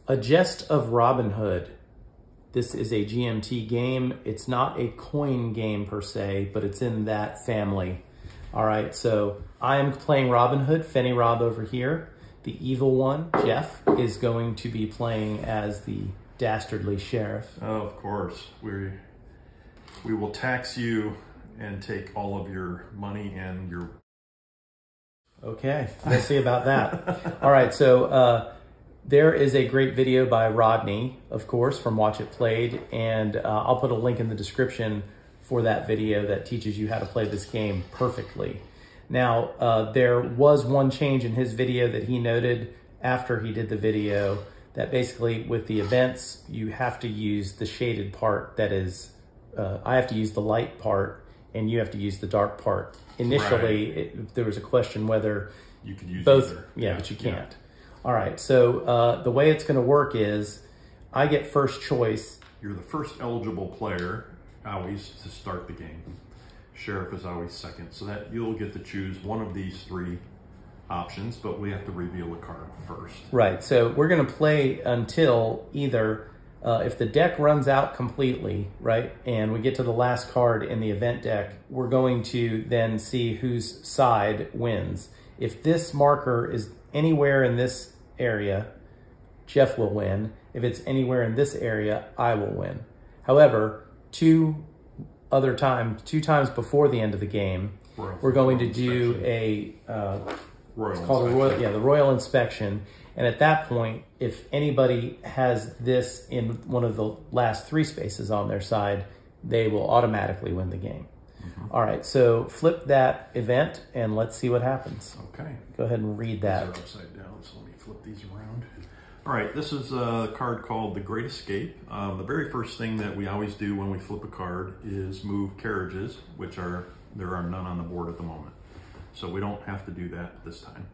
A Jest of Robin Hood. This is a GMT game. It's not a coin game per se, but it's in that family. All right, so I am playing Robin Hood, Fenny Rob over here. The evil one, Jeff, is going to be playing as the dastardly sheriff. Oh, of course. We will tax you and take all of your money and your... Okay, we'll see about that. All right, so there is a great video by Rodney, of course, from Watch It Played, and I'll put a link in the description for that video that teaches you how to play this game perfectly. Now, there was one change in his video that he noted after he did the video, that basically with the events, you have to use the shaded part that is, I have to use the light part and you have to use the dark part. Initially, right. There was a question whether you could use both, either. Yeah, but you can't. Yeah. All right, so the way it's gonna work is I get first choice. You're the first eligible player always to start the game. Sheriff is always second, so that you'll get to choose one of these three options, but we have to reveal the card first. Right, so we're gonna play until either, if the deck runs out completely, right, and we get to the last card in the event deck, we're going to then see whose side wins. If this marker is anywhere in this area, Jeff will win. If it's anywhere in this area, I will win. However, two times before the end of the game, we're going to do the Royal Inspection. And at that point, if anybody has this in one of the last three spaces on their side, they will automatically win the game. All right, so flip that event and let's see what happens. Okay. Go ahead and read that. These are upside down, so let me flip these around. All right, this is a card called The Great Escape. The very first thing that we always do when we flip a card is move carriages, which there are none on the board at the moment. So we don't have to do that this time.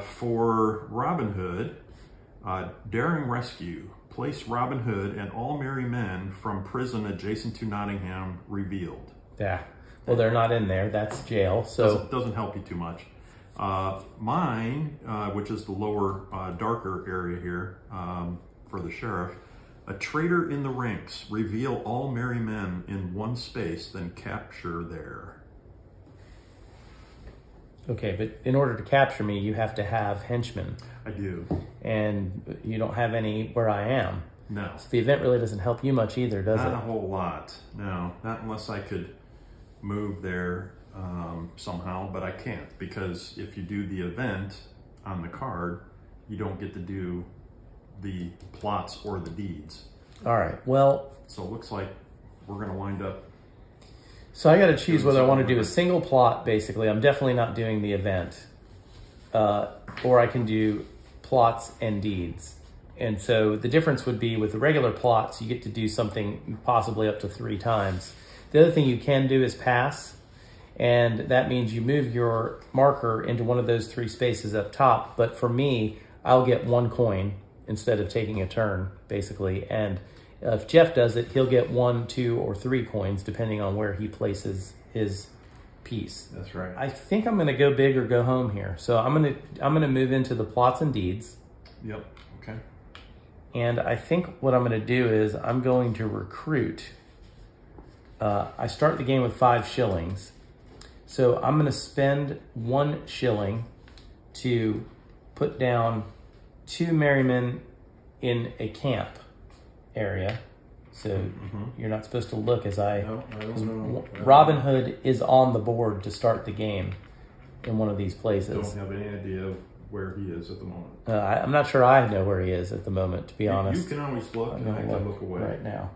For Robin Hood, Daring Rescue. Place Robin Hood and all merry men from prison adjacent to Nottingham revealed. Yeah, well, they're not in there. That's jail, so... Doesn't help you too much. Mine, which is the lower, darker area here for the sheriff. A traitor in the ranks. Reveal all merry men in one space, then capture there. Okay, but in order to capture me, you have to have henchmen. I do. And you don't have any where I am. No. So the event really doesn't help you much either, does it? Not a whole lot. No, not unless I could move there somehow, but I can't, because if you do the event on the card, you don't get to do the plots or the deeds. All right, well... So it looks like we're gonna wind up... So I gotta choose whether I wanna do a single plot, basically. I'm definitely not doing the event. Or I can do plots and deeds. And so the difference would be with the regular plots, you get to do something possibly up to 3 times. The other thing you can do is pass, and that means you move your marker into one of those 3 spaces up top. But for me, I'll get 1 coin instead of taking a turn, basically. And if Jeff does it, he'll get 1, 2, or 3 coins, depending on where he places his piece. That's right. I think I'm gonna go big or go home here. So I'm gonna move into the plots and deeds. Yep, okay. And I think what I'm gonna do is I'm going to recruit. I start the game with 5 shillings. So I'm gonna spend 1 shilling to put down 2 merrymen in a camp area. So you're not supposed to look as No. Robin Hood is on the board to start the game in one of these places. Don't have any idea where he is at the moment. I'm not sure I know where he is at the moment, to be honest. You can always look, and I can look away. Right now.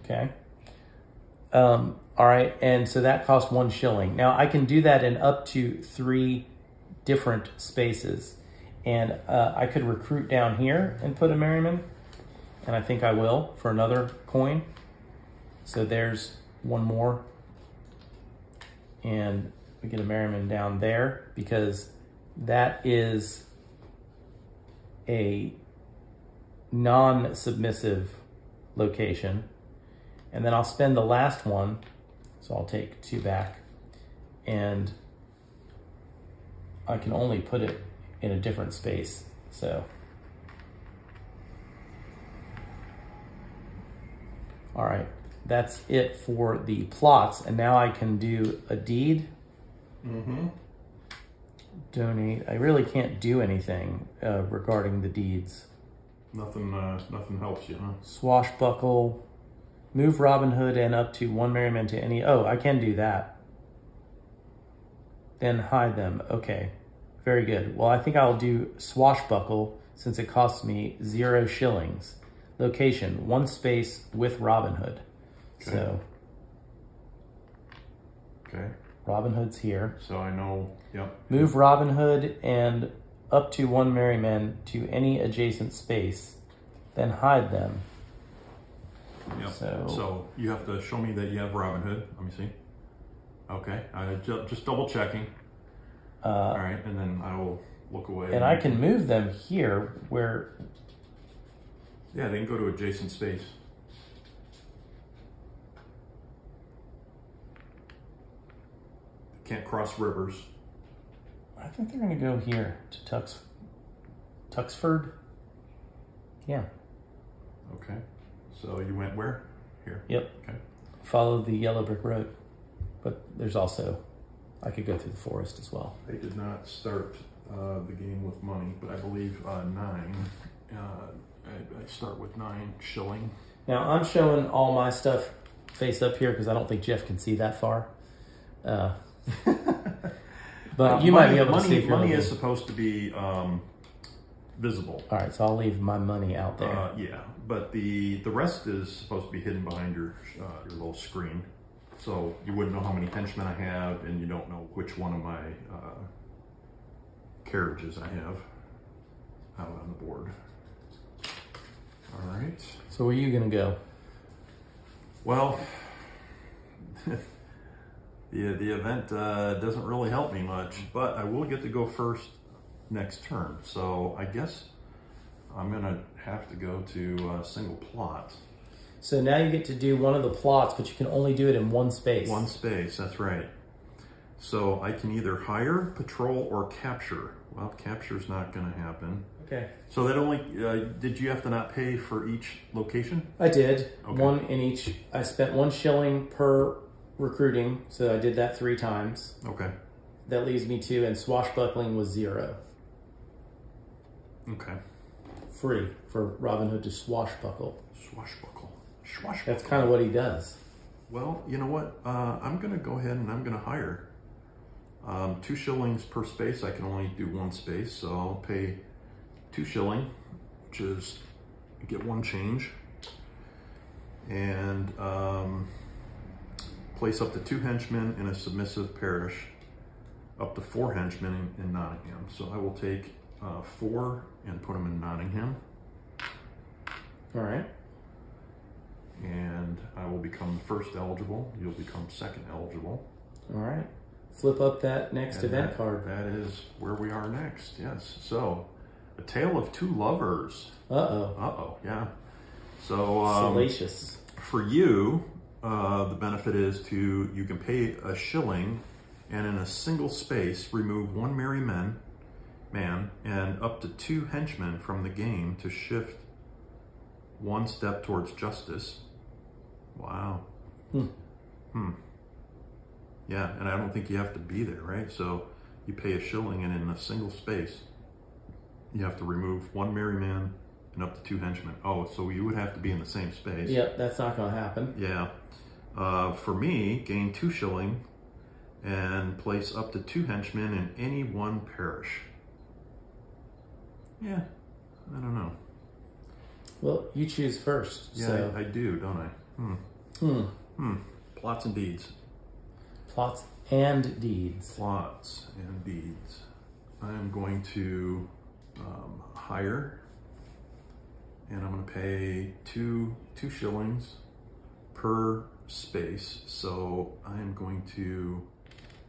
Okay. All right, and so that cost 1 shilling. Now I can do that in up to 3 different spaces. And I could recruit down here and put a merryman. And I think I will for another coin. So there's 1 more. And we get a merryman down there because that is a non-submissive location. And then I'll spend the last one. So I'll take 2 back. And I can only put it in a different space. So All right, that's it for the plots. And now I can do a deed. Mm-hmm. Donate. I really can't do anything regarding the deeds. Nothing helps you, huh? Swashbuckle. Move Robin Hood and up to 1 merryman to any... Oh, I can do that. Then hide them. Okay, very good. Well, I think I'll do Swashbuckle since it costs me 0 shillings. Location, 1 space with Robin Hood. Okay. So, okay. Robin Hood's here. So I know, yep. Move Robin Hood and up to 1 merryman to any adjacent space. Then hide them. Yep. So, So you have to show me that you have Robin Hood. Let me see. Okay, just double checking. All right, and then I will look away. and I can move them here where... Yeah, they can go to adjacent space. Can't cross rivers. I think they're going to go here to Tuxford. Yeah. Okay. So you went where? Here. Yep. Okay. Follow the yellow brick road. But there's also, I could go through the forest as well. They did not start the game with money, but I believe 9. I start with 9 shilling. Now I'm showing all my stuff face up here because I don't think Jeff can see that far. But you might be able to see if you're money looking. is supposed to be visible. All right, so I'll leave my money out there. Yeah, but the rest is supposed to be hidden behind your little screen. So you wouldn't know how many henchmen I have, and you don't know which one of my carriages I have out on the board. All right. So where are you gonna go? Well, the event doesn't really help me much, but I will get to go first next turn. So I guess I'm gonna have to go to single plot. So now you get to do one of the plots, but you can only do it in 1 space. 1 space, that's right. So I can either hire, patrol, or capture. Well, capture's not gonna happen. Okay. So that only, did you have to not pay for each location? I did. Okay. 1 in each. I spent 1 shilling per recruiting, so I did that 3 times. Okay. That leaves me 2, and swashbuckling was 0. Okay. Free for Robin Hood to swashbuckle. Swashbuckle. Swashbuckle. That's kind of what he does. Well, you know what? I'm going to go ahead and I'm going to hire. 2 shillings per space. I can only do 1 space, so I'll pay 2 shilling, which is get 1 change, and place up to 2 henchmen in a submissive parish, up to 4 henchmen in Nottingham. So I will take 4 and put them in Nottingham. All right. And I will become first eligible. You'll become second eligible. All right. Flip up that next event card. That is where we are next, yes. So, A Tale of Two Lovers. Uh-oh. Uh-oh, yeah. So, Salacious. for you, the benefit is you can pay a shilling and in a single space remove 1 merry man and up to 2 henchmen from the game to shift 1 step towards justice. Wow. Yeah, and I don't think you have to be there, right? So you pay a shilling and in a single space, you have to remove 1 merry man and up to 2 henchmen. Oh, so you would have to be in the same space. Yep, that's not going to happen. Yeah. For me, gain 2 shilling and place up to 2 henchmen in any 1 parish. Yeah, I don't know. Well, you choose first. Yeah, So. I do, don't I? Plots and deeds. Plots and deeds. Plots and deeds. I'm going to hire, and I'm going to pay two shillings per space. So I am going to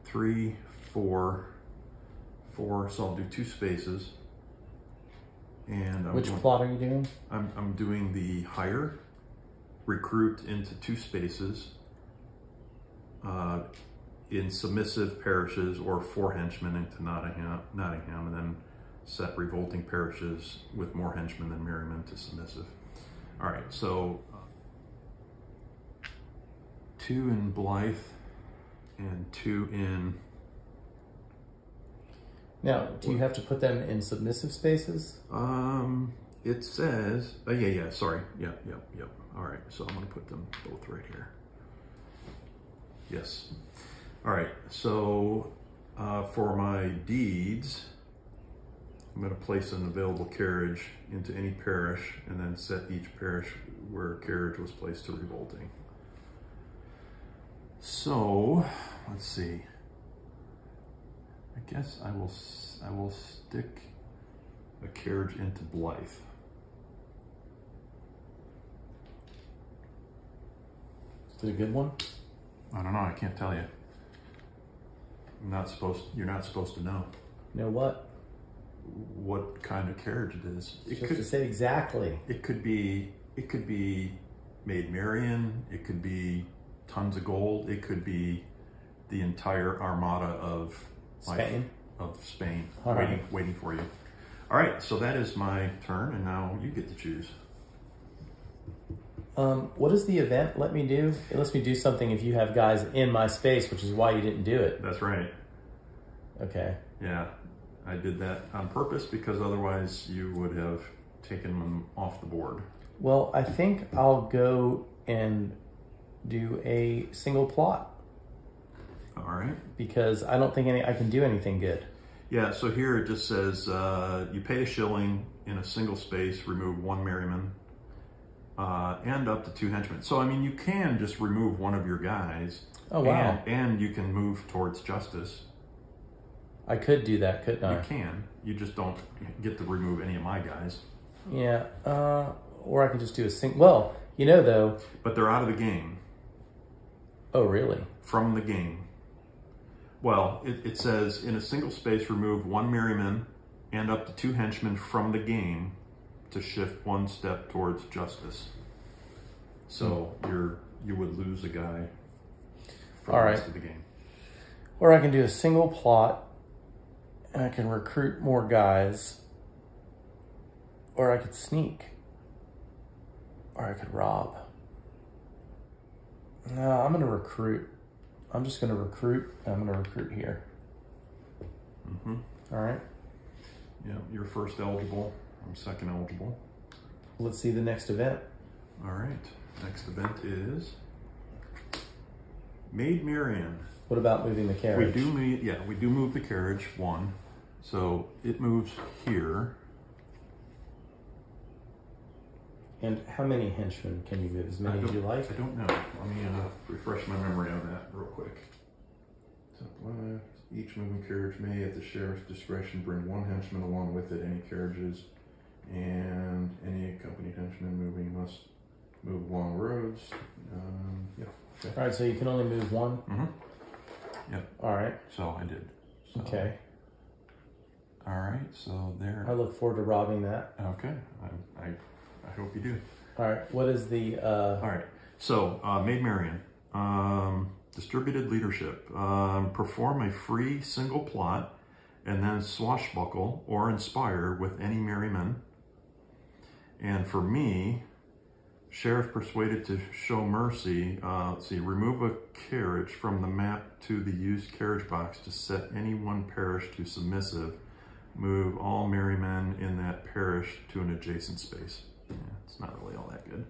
3, 4, so I'll do 2 spaces. And Which plot are you doing? I'm doing the hire, recruit into 2 spaces, in submissive parishes, or 4 henchmen into Nottingham, and then set revolting parishes with more henchmen than merrymen to submissive. All right, so 2 in Blythe and 2 in... Now, do you have to put them in submissive spaces? It says, yeah, sorry. Yep. All right, so I'm gonna put them both right here. Yes. All right, so for my deeds, I'm gonna place an available carriage into any parish and then set each parish where a carriage was placed to revolting. So, let's see. I guess I will stick a carriage into Blythe. Is it a good one? I don't know, I can't tell you. You're not supposed to know. Know what? What kind of carriage it is. It could say exactly. It could be Maid Marian, it could be tons of gold, it could be the entire armada of Spain. Waiting for you. All right, so that is my turn, and now you get to choose. What does the event let me do? It lets me do something if you have guys in my space, which is why you didn't do it. That's right. Okay. Yeah, I did that on purpose because otherwise you would have taken them off the board. Well, I think I'll go and do a single plot. All right. Because I don't think I can do anything good. Yeah, so here it just says you pay a shilling in a single space, remove 1 merryman, and up to 2 henchmen. So, I mean, you can just remove one of your guys. Oh, wow. And you can move towards justice. I could do that, couldn't I? You can. You just don't get to remove any of my guys. Yeah, or I could just do a single. Well, you know, though. But they're out of the game. Oh, really? From the game. Well, it says, in a single space, remove 1 merryman and up to 2 henchmen from the game to shift 1 step towards justice. So you would lose a guy for the rest of the game. Or I can do a single plot and I can recruit more guys. Or I could sneak. Or I could rob. No, I'm going to recruit. I'm just going to recruit, and I'm going to recruit here. Mm-hmm. All right. Yeah, you're first eligible. I'm second eligible. Let's see the next event. All right. Next event is Maid Marian. What about moving the carriage? We do move the carriage 1. So it moves here. And how many henchmen can you move? As many as you like? I don't know. Let me refresh my memory on that real quick. Top left. Each moving carriage may, at the sheriff's discretion, bring 1 henchman along with it. Any carriages and any accompanied henchmen moving must move along roads. Yeah. Okay. All right, so you can only move 1? Mm-hmm. Yep. All right. So I did. So, okay. All right, so there. I look forward to robbing that. Okay. I hope you do. All right. What is the... All right. So, Maid Marian. Distributed leadership. Perform a free single plot and then swashbuckle or inspire with any merryman. And for me, sheriff persuaded to show mercy. Let's see, remove a carriage from the map to the used carriage box to set any one parish to submissive. Move all merrymen in that parish to an adjacent space. Yeah, it's not really all that good.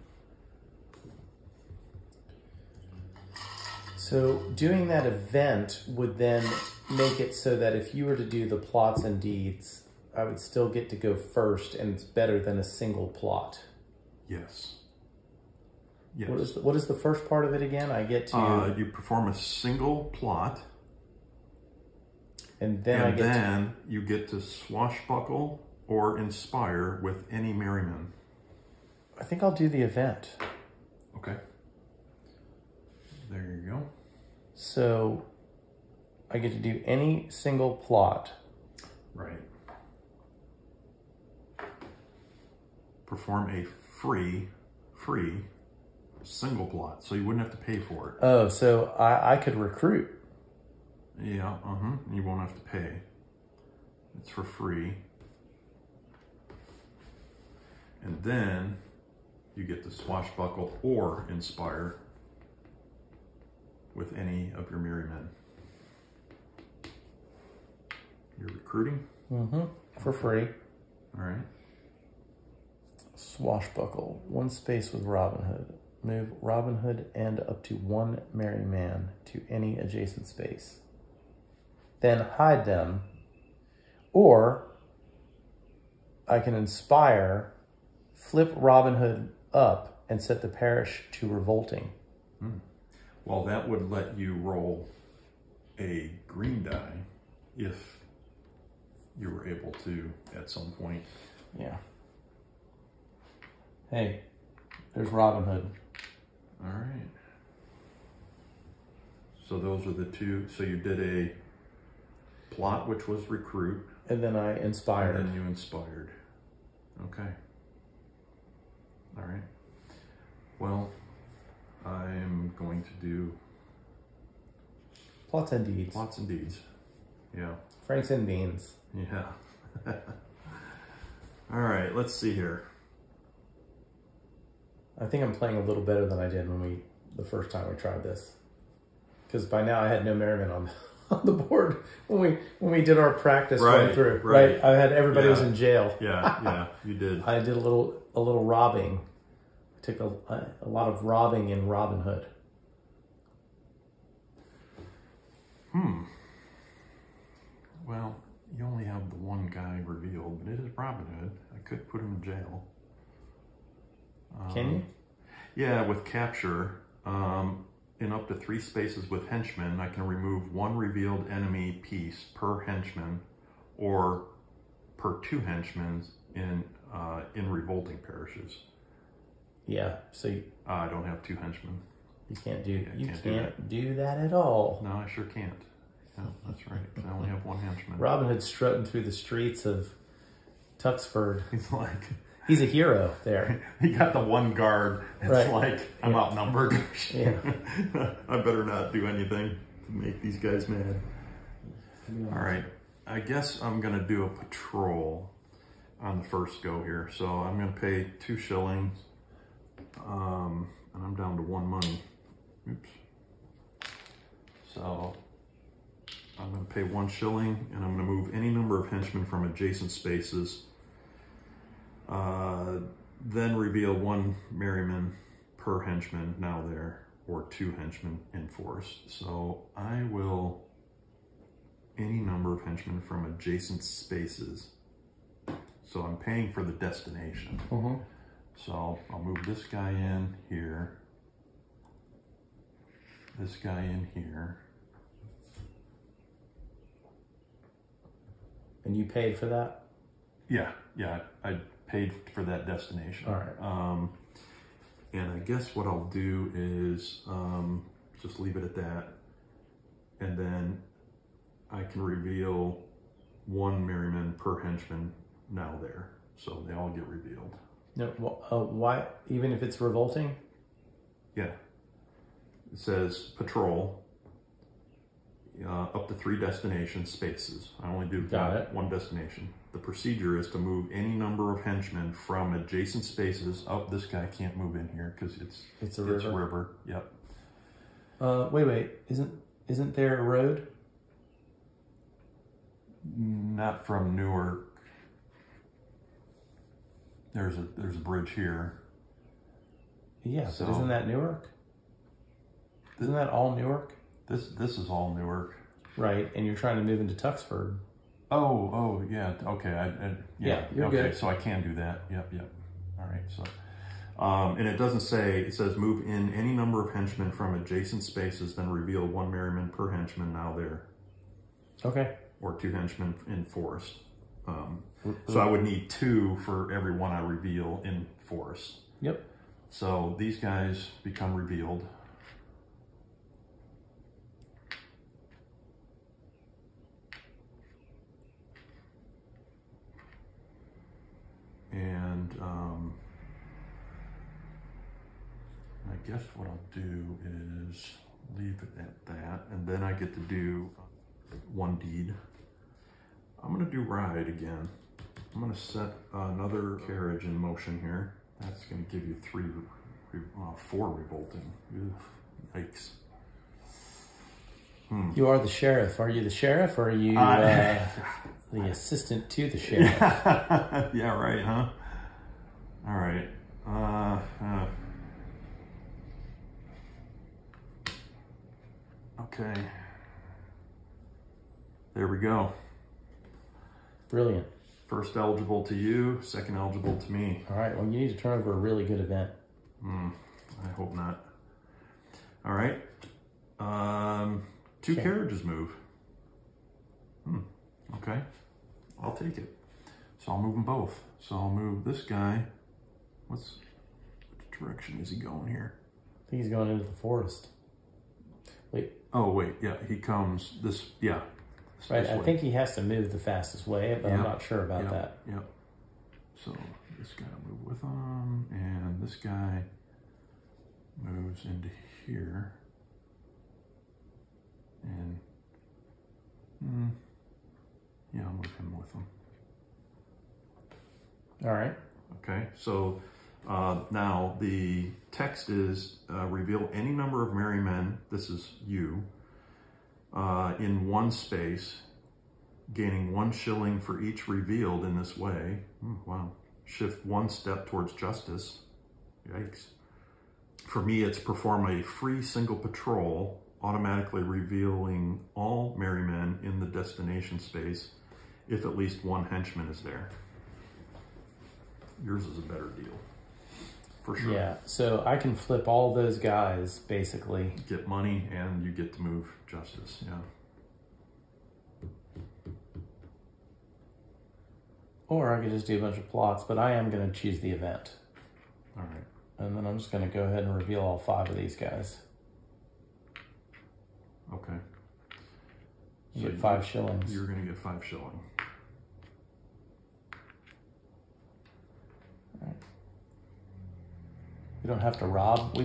So doing that event would then make it so that if you were to do the plots and deeds, I would still get to go first, and it's better than a single plot. Yes. Yes. What is the first part of it again? I get to... you perform a single plot. And then you get to swashbuckle or inspire with any merryman. I think I'll do the event. Okay. There you go. So I get to do any single plot. Right. Perform a free single plot, so you wouldn't have to pay for it. Oh, so I could recruit. Yeah, you won't have to pay. It's for free. And then you get to swashbuckle or inspire with any of your merry men. You're recruiting? Mm-hmm. For free. All right. Swashbuckle. 1 space with Robin Hood. Move Robin Hood and up to 1 merry man to any adjacent space. Then hide them. Or I can inspire, flip Robin Hood up, and set the parish to revolting. Well, that would let you roll a green die if you were able to at some point. Yeah. Hey, there's Robin Hood. All right. So those are the two. So you did a plot, which was recruit. And then I inspired. And then you inspired. Okay. All right. Well, I'm going to do Plots and deeds. plots and deeds. Yeah. Franks and beans. Yeah. All right, let's see here. I think I'm playing a little better than I did the first time we tried this. Because by now I had no merriman on the board when we did our practice going through. Right. I had everybody was in jail. Yeah, you did. I did a little robbing. I took a lot of robbing in Robin Hood. Well, you only have the one guy revealed, but it is Robin Hood. I could put him in jail. Can you? Yeah, with capture, in up to 3 spaces with henchmen, I can remove 1 revealed enemy piece per henchman, or per 2 henchmen in revolting parishes. Yeah. So I don't have 2 henchmen. you can't do you can't do that at all. No, I sure can't. No, that's right. I only have 1 henchman. Robin Hood strutting through the streets of Tuxford. He's like, he's a hero there. He got the 1 guard. It's like, I'm outnumbered. Yeah. I better not do anything to make these guys mad. All right. I guess I'm going to do a patrol on the first go here. So I'm going to pay 2 shillings. And I'm down to 1 money. Oops. So I'm going to pay 1 shilling, and I'm going to move any number of henchmen from adjacent spaces. Then reveal 1 merryman per henchman now there, or 2 henchmen in forest. So I will any number of henchmen from adjacent spaces. So I'm paying for the destination. So I'll move this guy in here, this guy in here. And you paid for that? Yeah, I paid for that destination. All right. And I guess what I'll do is just leave it at that. And then I can reveal 1 merryman per henchman now there. So they all get revealed. No, why? Even if it's revolting? Yeah. It says patrol, up to 3 destination spaces. I only do one destination. The procedure is to move any number of henchmen from adjacent spaces. Oh, this guy can't move in here because it's a river. Yep. Wait. Isn't there a road? Not from Newark. There's a bridge here. Yeah, so, but isn't that Newark? Isn't that all Newark? This is all Newark. Right, and you're trying to move into Tuxford. Oh, yeah. Okay, yeah, you're okay, good. So I can do that. Yep. All right. So, and it doesn't say. It says move in any number of henchmen from adjacent spaces, then reveal 1 merryman per henchman now there. Okay. Or 2 henchmen in forest. So I would need 2 for every 1 I reveal in forest. Yep. So these guys become revealed. And I guess what I'll do is leave it at that. And then I get to do 1 deed. I'm going to do ride again. I'm going to set another carriage in motion here. That's going to give you 4 revolting. Ugh, yikes. You are the sheriff. Are you the sheriff, or are you the assistant to the sheriff? Yeah, right, huh? All right. Okay. There we go. Brilliant. First eligible to you, second eligible to me. All right, well, you need to turn over a really good event. I hope not. All right. Two carriages move. Okay. I'll take it. So I'll move them both. So I'll move this guy. Which direction is he going here? I think he's going into the forest. Wait. Oh, wait. Yeah, he comes this, yeah. Right, I think he has to move the fastest way, but I'm not sure about that. Yep. So this guy will move with him, and this guy moves into here. And, yeah, I'll move him with him. All right. Okay, so now the text is reveal any number of merry men, this is you, in one space, gaining 1 shilling for each revealed in this way. Wow. Shift 1 step towards justice. Yikes. For me, it's perform a free single patrol, automatically revealing all merry men in the destination space if at least 1 henchman is there. Yours is a better deal, for sure. Yeah, so I can flip all those guys, basically. Get money, and you get to move justice, yeah. Or I could just do a bunch of plots, but I am going to choose the event. All right. And then I'm just going to go ahead and reveal all 5 of these guys. Okay. You get 5 shillings. You're going to get 5 shilling. We don't have to rob.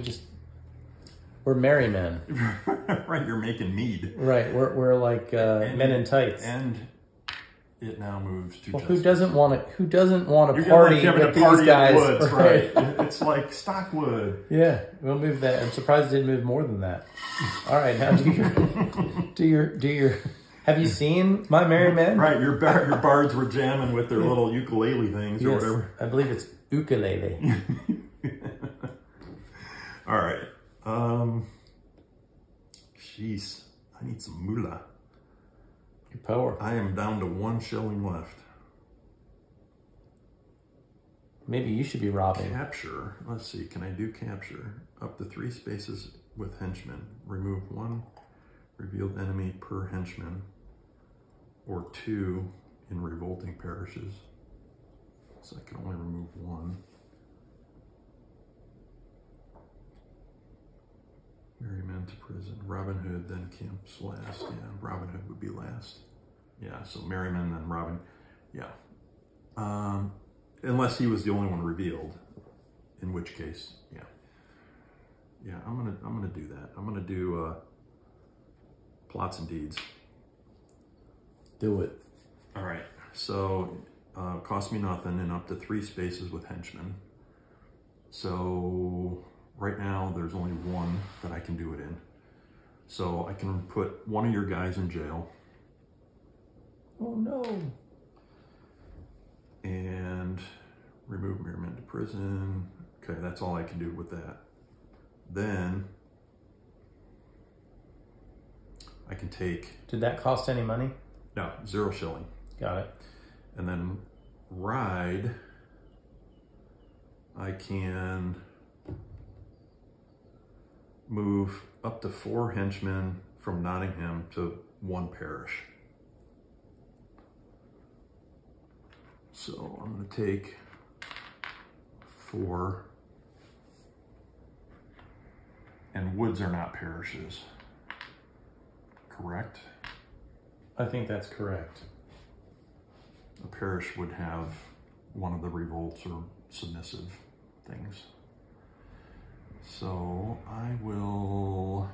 We're merry men. Right, you're making mead. Right, we're like men in tights. And it now moves to well, justice. who doesn't want to party with these guys? Woods, right? It's like Stockwood. Yeah, we'll move that. I'm surprised it didn't move more than that. All right, now do your. Have you seen My Merry Men? Right, your bards were jamming with their little ukulele things or whatever. I believe it's ukulele. All right. Jeez, I need some moolah. You're poor. I am down to 1 shilling left. Maybe you should be robbing. Capture. Let's see. Can I do capture? Up to 3 spaces with henchmen. Remove 1 revealed enemy per henchman, or 2 in revolting parishes. So I can only remove 1. Merry men to prison. Robin Hood then camps last. Yeah, Robin Hood would be last. Yeah, so Merry men then Robin. Yeah. Unless he was the only one revealed, in which case, yeah. Yeah, I'm gonna do that. I'm gonna do plots and deeds. Do it. All right. So cost me nothing and up to 3 spaces with henchmen. So right now there's only 1 that I can do it in. So I can put 1 of your guys in jail. Oh no. And remove merry men to prison. Okay, that's all I can do with that. Then I can take... Did that cost any money? No, 0 shilling. Got it. And then ride, I can move up to 4 henchmen from Nottingham to 1 parish. So I'm going to take 4, and woods are not parishes, correct? I think that's correct. A parish would have one of the revolts or submissive things. So I will,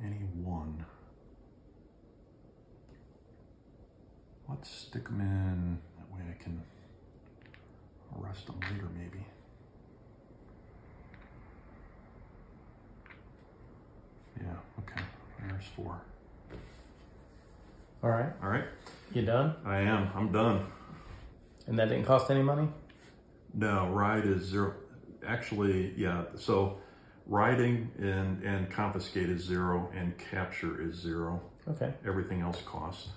any 1. Let's stick them in, that way I can arrest them later maybe. Yeah, there's 4. All right. All right. You done? I am. I'm done. And that didn't cost any money? No, ride is 0. Actually, yeah. So riding and confiscate is 0 and capture is 0. Okay. Everything else costs.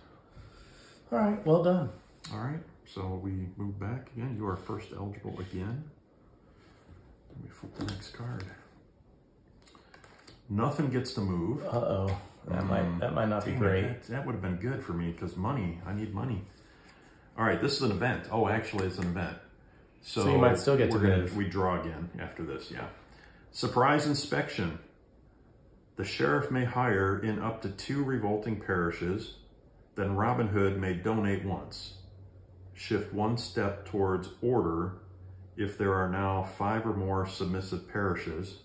All right. Well done. All right. So we move back again. You are first eligible again. Let me flip the next card. Nothing gets to move. Uh-oh. That might not be great. That would have been good for me because money. I need money. All right. This is an event. Oh, actually, it's an event. So you might still get to move. We draw again after this, yeah. Surprise inspection. The sheriff may hire in up to 2 revolting parishes. Then Robin Hood may donate once. Shift 1 step towards order if there are now 5 or more submissive parishes.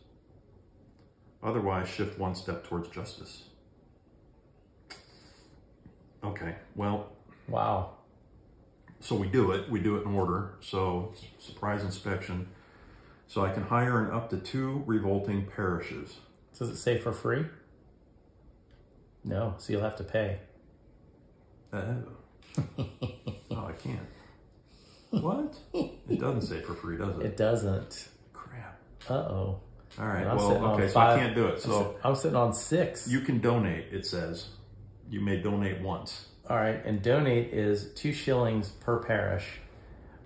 Otherwise, shift 1 step towards justice. Okay, well. Wow. So we do it in order. So surprise inspection. So I can hire in up to 2 revolting parishes. Does it say for free? No, so you'll have to pay. Oh, I can't. What? It doesn't say for free, does it? It doesn't. Crap. Uh-oh. All right, well, okay, so I can't do it. So I'm sitting on 6. You can donate, it says. You may donate once. All right, and donate is 2 shillings per parish.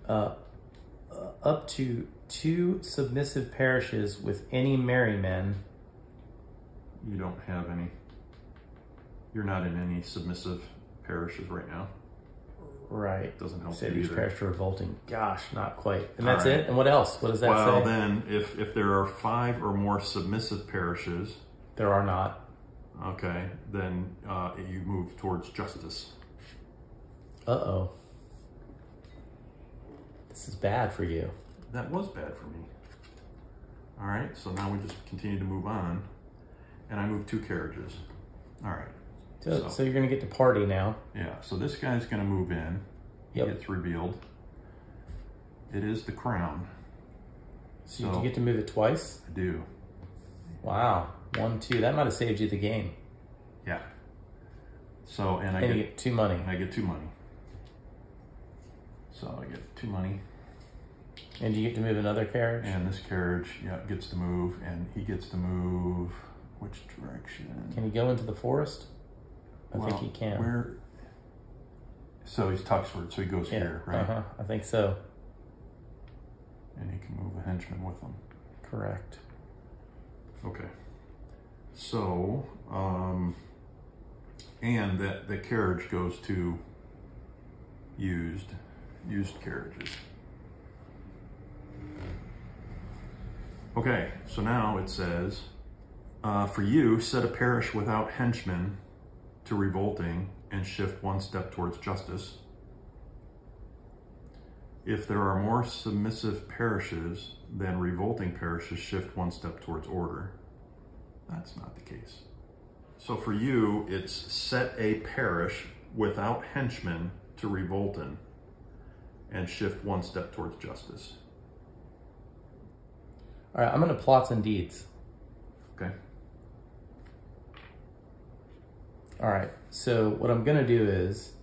Up to 2 submissive parishes with any merrymen. You don't have any. You're not in any submissive parishes right now. Right. Doesn't help Say you these either. parishes are revolting. Gosh, not quite. And that's right. it? And what else? What does that say? Well, then, if there are 5 or more submissive parishes... There are not. Okay, then you move towards justice. Uh-oh. This is bad for you. That was bad for me. All right, so now we just continue to move on. And I move 2 carriages. All right. So you're going to get to party now. Yeah, so this guy's going to move in. He gets revealed. It is the crown. So you get to move it twice? I do. Wow. 1, 2. That might have saved you the game. Yeah. So, and you get 2 money. I get 2 money. So I get 2 money. And you get to move another carriage? And this carriage, yeah, gets to move, and he gets to move which direction? Can he go into the forest? I think he can. Where? So he's Tuxford, so he goes here, right? I think so. And he can move a henchman with him. Correct. Okay. So, and that the carriage goes to used carriages. Okay, so now it says, for you, set a parish without henchmen to revolting and shift 1 step towards justice. If there are more submissive parishes than revolting parishes, shift 1 step towards order. That's not the case. So for you, it's set a parish without henchmen to revolting and shift 1 step towards justice. All right, I'm going to plots and deeds. Okay. All right, so what I'm going to do is,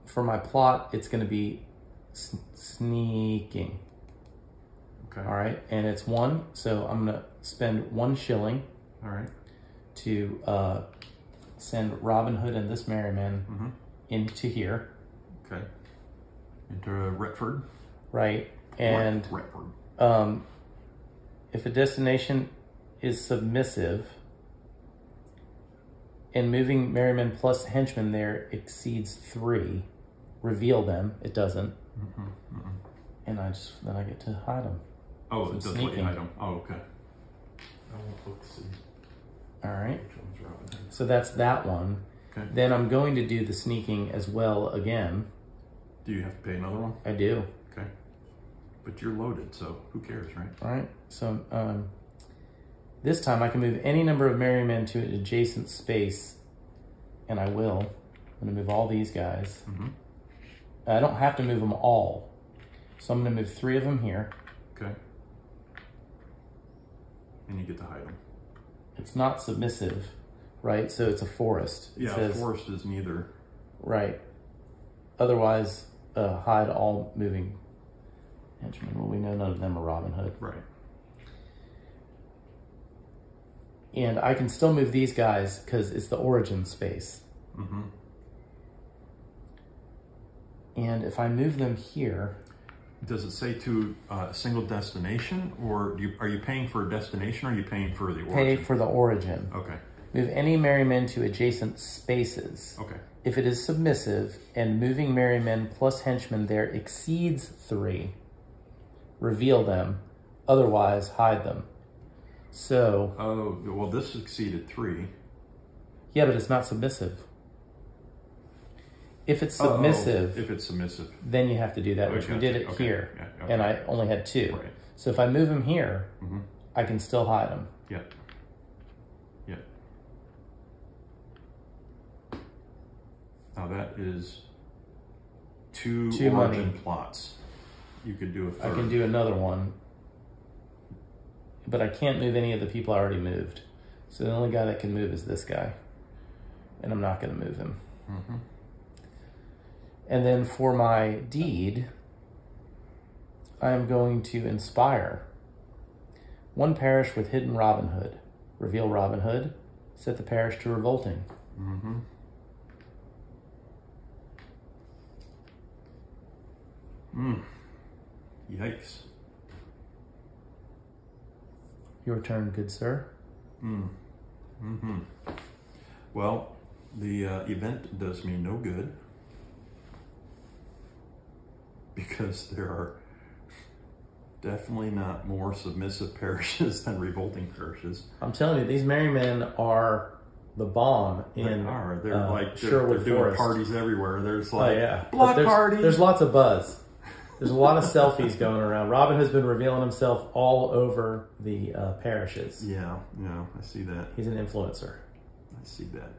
for my plot, it's going to be sneaking. Okay. All right, and it's 1, so I'm going to spend 1 shilling. All right. To send Robin Hood and this merryman into here. Okay. Into Retford. Right, and Retford. If a destination is submissive and moving merrymen plus henchmen there exceeds 3, reveal them. It doesn't. And then I get to hide them. Oh, it doesn't let you hide them. Oh, okay. Let's see. All right. So that's that one. Okay. Then I'm going to do the sneaking as well again. Do you have to pay another one? I do. Okay. But you're loaded, so who cares, right? All right. So this time I can move any number of merrymen to an adjacent space, and I will. I'm going to move all these guys. I don't have to move them all. So I'm going to move 3 of them here. Okay. And you get to hide them. It's not submissive. right? So it's a forest. It Yeah, says, forest is neither. right. Otherwise, hide all moving henchmen. Well, we know none of them are Robin Hood. Right. And I can still move these guys because it's the origin space. Mm-hmm. And if I move them here... Does it say to a single destination, or are you paying for a destination, or are you paying for the origin? Pay for the origin. Okay. Move any merry men to adjacent spaces. Okay. If it is submissive and moving merry men plus henchmen there exceeds 3, reveal them. Otherwise, hide them. So... Oh, well, this exceeded 3. Yeah, but it's not submissive. If it's submissive... If it's submissive. Then you have to do that, which we did it here. Yeah, and I only had 2. Right. So if I move him here, I can still hide him. Yeah. Yeah. Now that is 2 origin money. plots. You could do a third. I can do another one. But I can't move any of the people I already moved. So the only guy that can move is this guy. And I'm not going to move him. Mm-hmm. And then for my deed, I am going to inspire 1 parish with hidden Robin Hood. Reveal Robin Hood. Set the parish to revolting. Mm-hmm. Yikes. Your turn, good sir. Well, the event does me no good because there are definitely not more submissive parishes than revolting parishes. I'm telling you, these merry men are the bomb in They're like Sherwood they're doing Forest. parties everywhere. There's like block parties. There's lots of buzz. There's a lot of selfies going around. Robin has been revealing himself all over the parishes. Yeah, I see that. He's an influencer. I see that.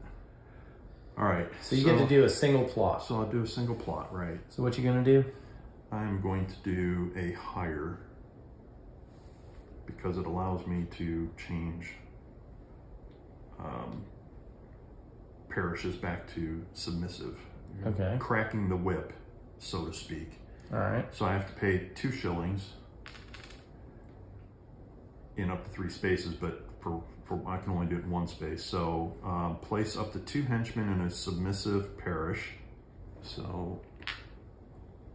All right. So you get to do a single plot. So I'll do a single plot, right? So what you gonna do? I'm going to do a higher because it allows me to change parishes back to submissive. Okay. Cracking the whip, so to speak. All right. So I have to pay 2 shillings in up to 3 spaces, but for I can only do it in 1 space. So place up to 2 henchmen in a submissive parish. So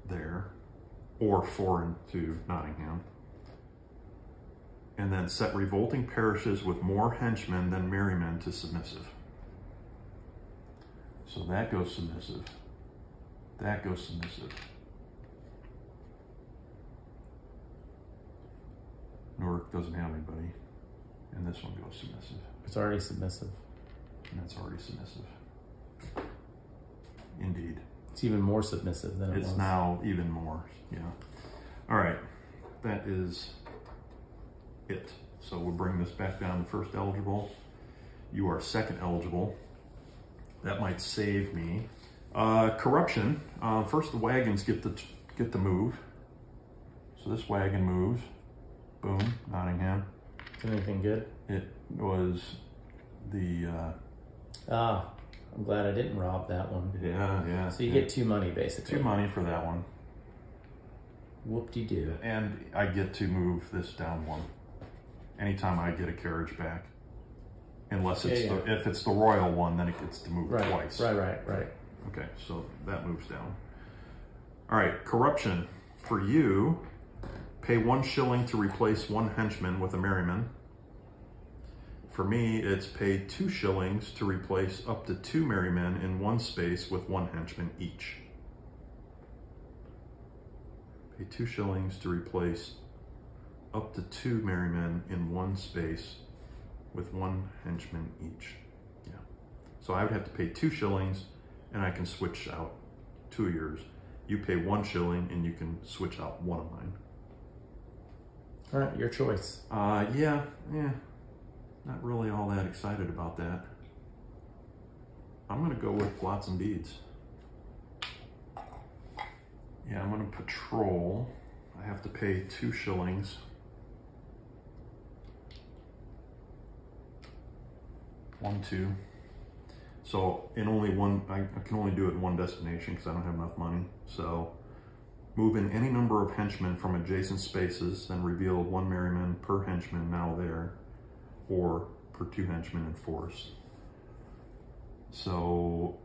there, or 4 into Nottingham. And then set revolting parishes with more henchmen than merry men to submissive. So that goes submissive. That goes submissive. Newark doesn't have anybody. And this one goes submissive. It's already submissive. And that's already submissive. Indeed. It's even more submissive than it was. It's now even more, yeah. All right, that is it. So we'll bring this back down to first eligible. You are second eligible. That might save me. Corruption. First, the wagons get to move. So this wagon moves. Boom, Nottingham. Anything good? It was the... I'm glad I didn't rob that one. Yeah. So you get 2 money, basically. 2 money for that one. Whoop-de-doo. And I get to move this down 1. Anytime I get a carriage back. Unless it's if it's the royal one, then it gets to move twice. Right. Okay, so that moves down. All right, corruption. For you, pay 1 shilling to replace 1 henchman with a merryman. For me, it's pay 2 shillings to replace up to 2 merrymen in 1 space with 1 henchman each. Pay 2 shillings to replace up to 2 merrymen in 1 space with 1 henchman each. Yeah. So I would have to pay 2 shillings and I can switch out 2 of yours. You pay 1 shilling and you can switch out 1 of mine. All right, your choice. Yeah. Not really all that excited about that. I'm gonna go with plots and deeds. Yeah, I'm gonna patrol. I have to pay 2 shillings. One, 2. So in only one, I can only do it in one destination because I don't have enough money. So move in any number of henchmen from adjacent spaces, then reveal 1 merryman per henchman now there, or per 2 henchmen in force. So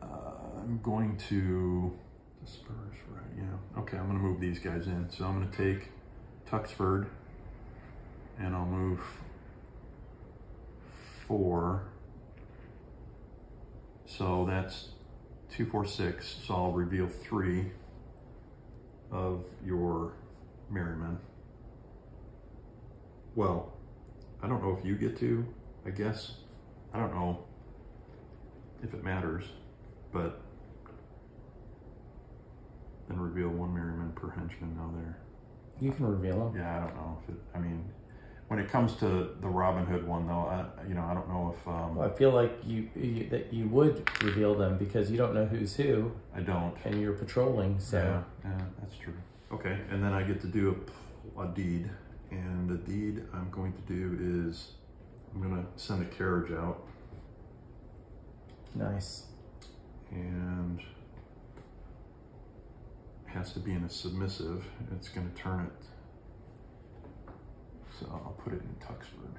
I'm going to disperse, right, yeah. Okay, I'm gonna move these guys in. So I'm gonna take Tuxford and I'll move 4. So that's 2, 4, 6. So I'll reveal 3 of your merrymen. Well, I don't know if you get to, I guess. I don't know if it matters, but then reveal 1 merryman per henchman now there. You can reveal them. Yeah, I don't know if it, I mean, when it comes to the Robin Hood one though, I don't know if... Well, I feel like that you would reveal them because you don't know who's who. I don't. And you're patrolling, so... Yeah, that's true. Okay, and then I get to do a deed. And the deed I'm going to do is, I'm going to send a carriage out. Nice. And it has to be in a submissive. It's going to turn it. So I'll put it in Tuxford.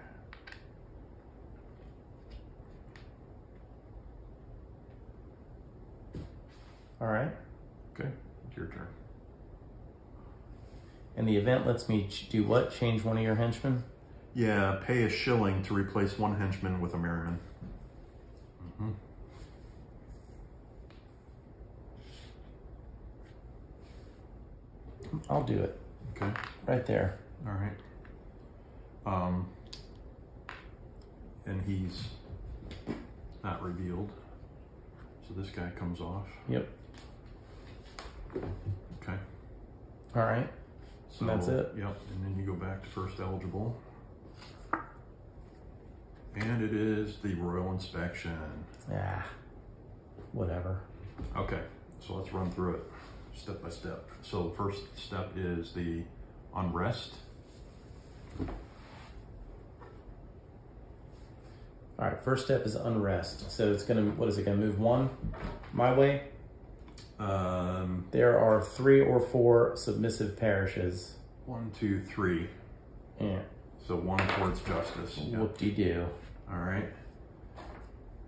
All right. Okay, it's your turn. And the event lets me do what? Change one of your henchmen? Yeah, pay a shilling to replace 1 henchman with a merryman. Mm-hmm. I'll do it. Okay. Right there. All right. And he's not revealed. So this guy comes off. Yep. Okay. All right. So that's it. Yep. And then you go back to first eligible. And it is the Royal Inspection. Ah, whatever. Okay. So let's run through it step by step. So the first step is the unrest. All right, first step is unrest. So it's gonna, what is it, gonna move 1 my way? There are 3 or 4 submissive parishes. 1, 2, 3. Yeah. So 1 towards justice. Whoop-de-doo. All right.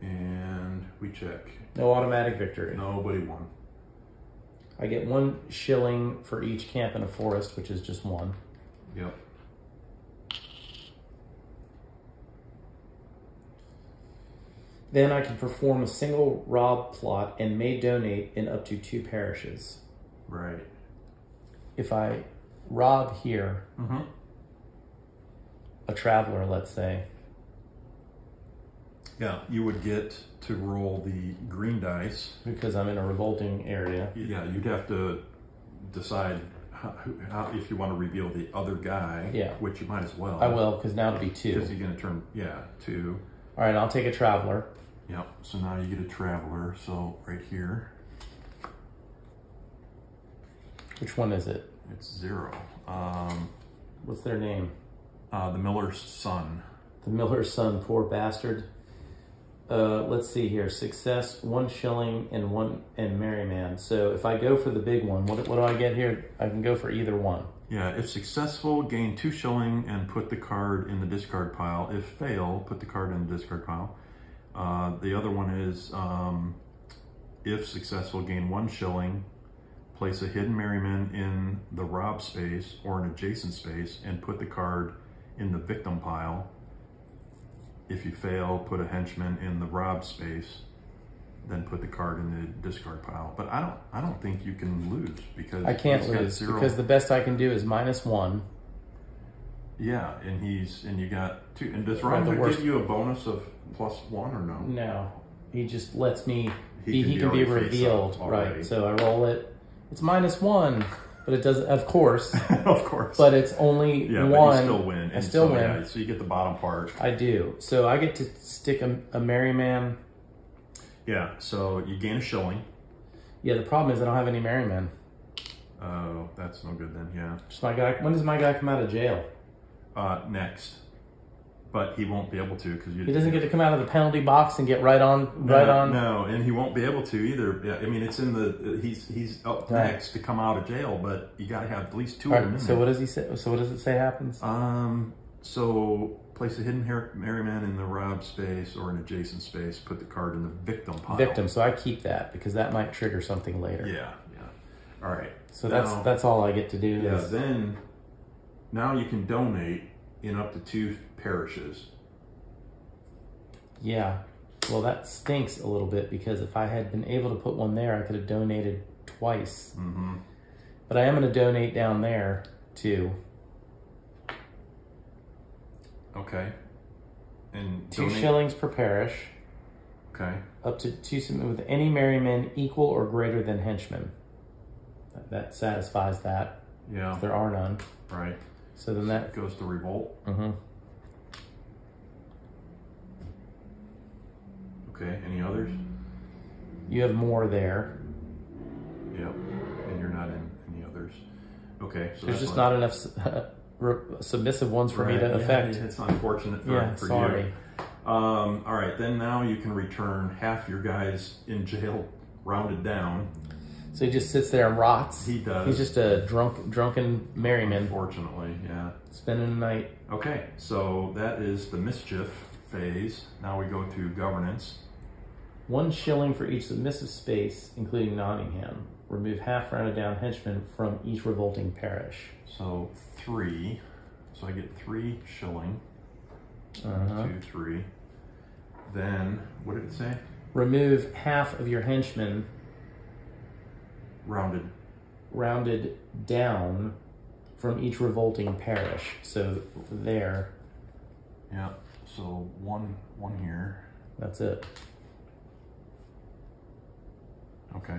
And we check. No automatic victory. Nobody won. I get 1 shilling for each camp in a forest, which is just 1. Yep. Then I can perform a single rob plot and may donate in up to 2 parishes. Right. If I rob here, a traveler, let's say. Yeah, you would get to roll the green dice. Because I'm in a revolting area. Yeah, you'd have to decide how if you want to reveal the other guy. Yeah. Which you might as well. I will, because now it'll be 2. Because you're going to turn, 2. All right, I'll take a traveler. Yep, so now you get a traveler, so right here. Which one is it? It's 0. What's their name? The Miller's Son. The Miller's Son, poor bastard. Let's see here. Success, 1 shilling and 1 and merryman. So if I go for the big one, what do I get here? I can go for either one. Yeah, if successful, gain 2 shilling and put the card in the discard pile. If fail, put the card in the discard pile. The other one is, if successful, gain 1 shilling, place a hidden merryman in the rob space or an adjacent space and put the card in the victim pile. If you fail, put a henchman in the rob space, then put the card in the discard pile. But I don't think you can lose because I can't lose because the best I can do is -1. Yeah, and you got 2. And does Robin Hood give you a bonus of +1 or no? No, he just lets me. He can be revealed, right? So I roll it. It's -1, but it doesn't. Of course, of course. But it's only 1. But you still win. I still win. Yeah, so you get the bottom part. I do. So I get to stick a merryman. Yeah. So you gain a shilling. Yeah. The problem is I don't have any merryman. Oh, that's no good then. Yeah. Just my guy. When does my guy come out of jail? Next. but he won't be able to because he doesn't get to come out of the penalty box and get right on. No, and he won't be able to either. Yeah, I mean, it's in the he's up next to come out of jail, but you got to have at least 2 of them. So what does he say? So what does it say happens? So place a hidden merryman in the rob space or an adjacent space. Put the card in the victim pile. Victim. So I keep that because that might trigger something later. Yeah. All right. So that's all I get to do. Yeah. Then now you can donate in up to 2 parishes. Yeah. Well, that stinks a little bit because if I had been able to put one there, I could have donated twice. Mm-hmm. But I am going to donate down there too. Okay. And 2 shillings per parish. Okay. Up to 2 with any merrymen equal or greater than henchmen. That satisfies that. Yeah. If there are none. Right. So then that goes to revolt. Mm-hmm. Okay. Any others? You have more there. Yep. And you're not in any others. Okay. So there's just not enough submissive ones for me to affect. It's unfortunate for sorry. you. All right. Then now you can return half your guys in jail rounded down. So he just sits there and rots. He does. He's just a drunken merryman. Unfortunately, yeah. Spending the night. Okay, so that is the mischief phase. Now we go to governance. 1 shilling for each submissive space, including Nottingham. Remove half rounded down henchmen from each revolting parish. So 3. So I get 3 shilling. 2, 3. Then, what did it say? Remove half of your henchmen rounded down from each revolting parish. So there. Yeah. So one here. That's it. Okay.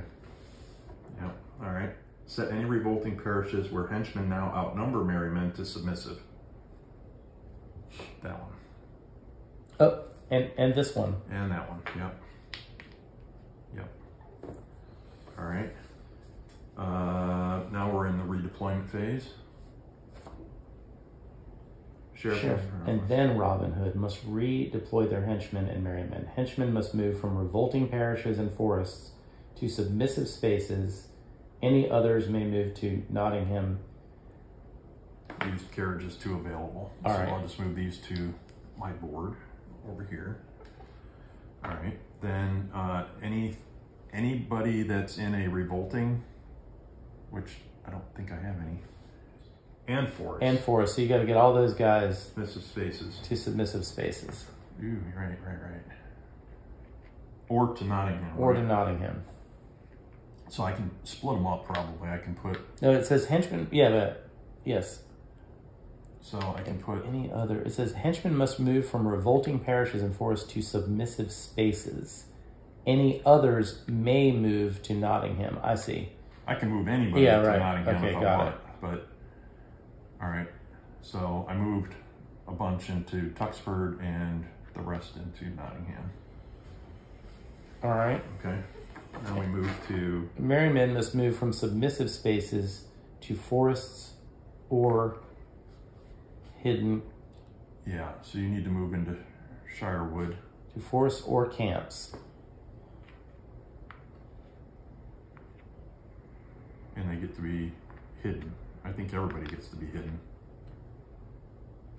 Yeah. All right. Set any revolting parishes where henchmen now outnumber merrymen to submissive. That one. Oh, and this one. And that one. Yep. All right. Now we're in the redeployment phase. Sheriff and then Robin Hood must redeploy their henchmen and merrymen. Henchmen must move from revolting parishes and forests to submissive spaces. Any others may move to Nottingham. Use carriages 2 available. All so right. I'll just move these to my board over here. All right. Then anybody that's in a revolting, which I don't think I have any, and forest. So you got to get all those guys submissive spaces to submissive spaces. Ooh, right. Or to Nottingham. Or to Nottingham. So I can split them up probably. I can put. No, it says henchmen. Yeah, but yes. So I can put any other. It says henchmen must move from revolting parishes and forests to submissive spaces. Any others may move to Nottingham. I see. I can move anybody to Nottingham if I want. But all right. So I moved a bunch into Tuxford and the rest into Nottingham. All right. Okay. Now we move to merrymen must move from submissive spaces to forests or hidden. Yeah, so you need to move into Shirewood. To forests or camps. And they get to be hidden. I think everybody gets to be hidden.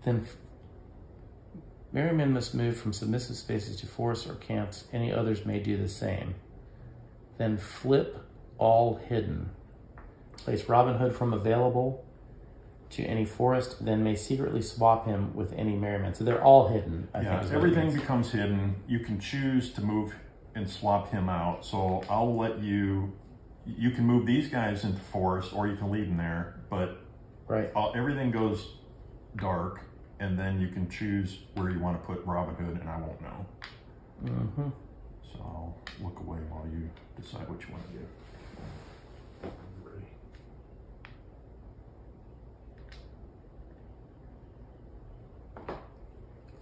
Then merrymen must move from submissive spaces to forests or camps. Any others may do the same. Then flip all hidden. Place Robin Hood from available to any forest, then may secretly swap him with any merryman. So they're all hidden. I think everything becomes hidden. You can choose to move and swap him out. So I'll let you can move these guys into forest or you can leave them there, but everything goes dark, and then you can choose where you want to put Robin Hood, and I won't know. Mm-hmm. So I'll look away while you decide what you want to do.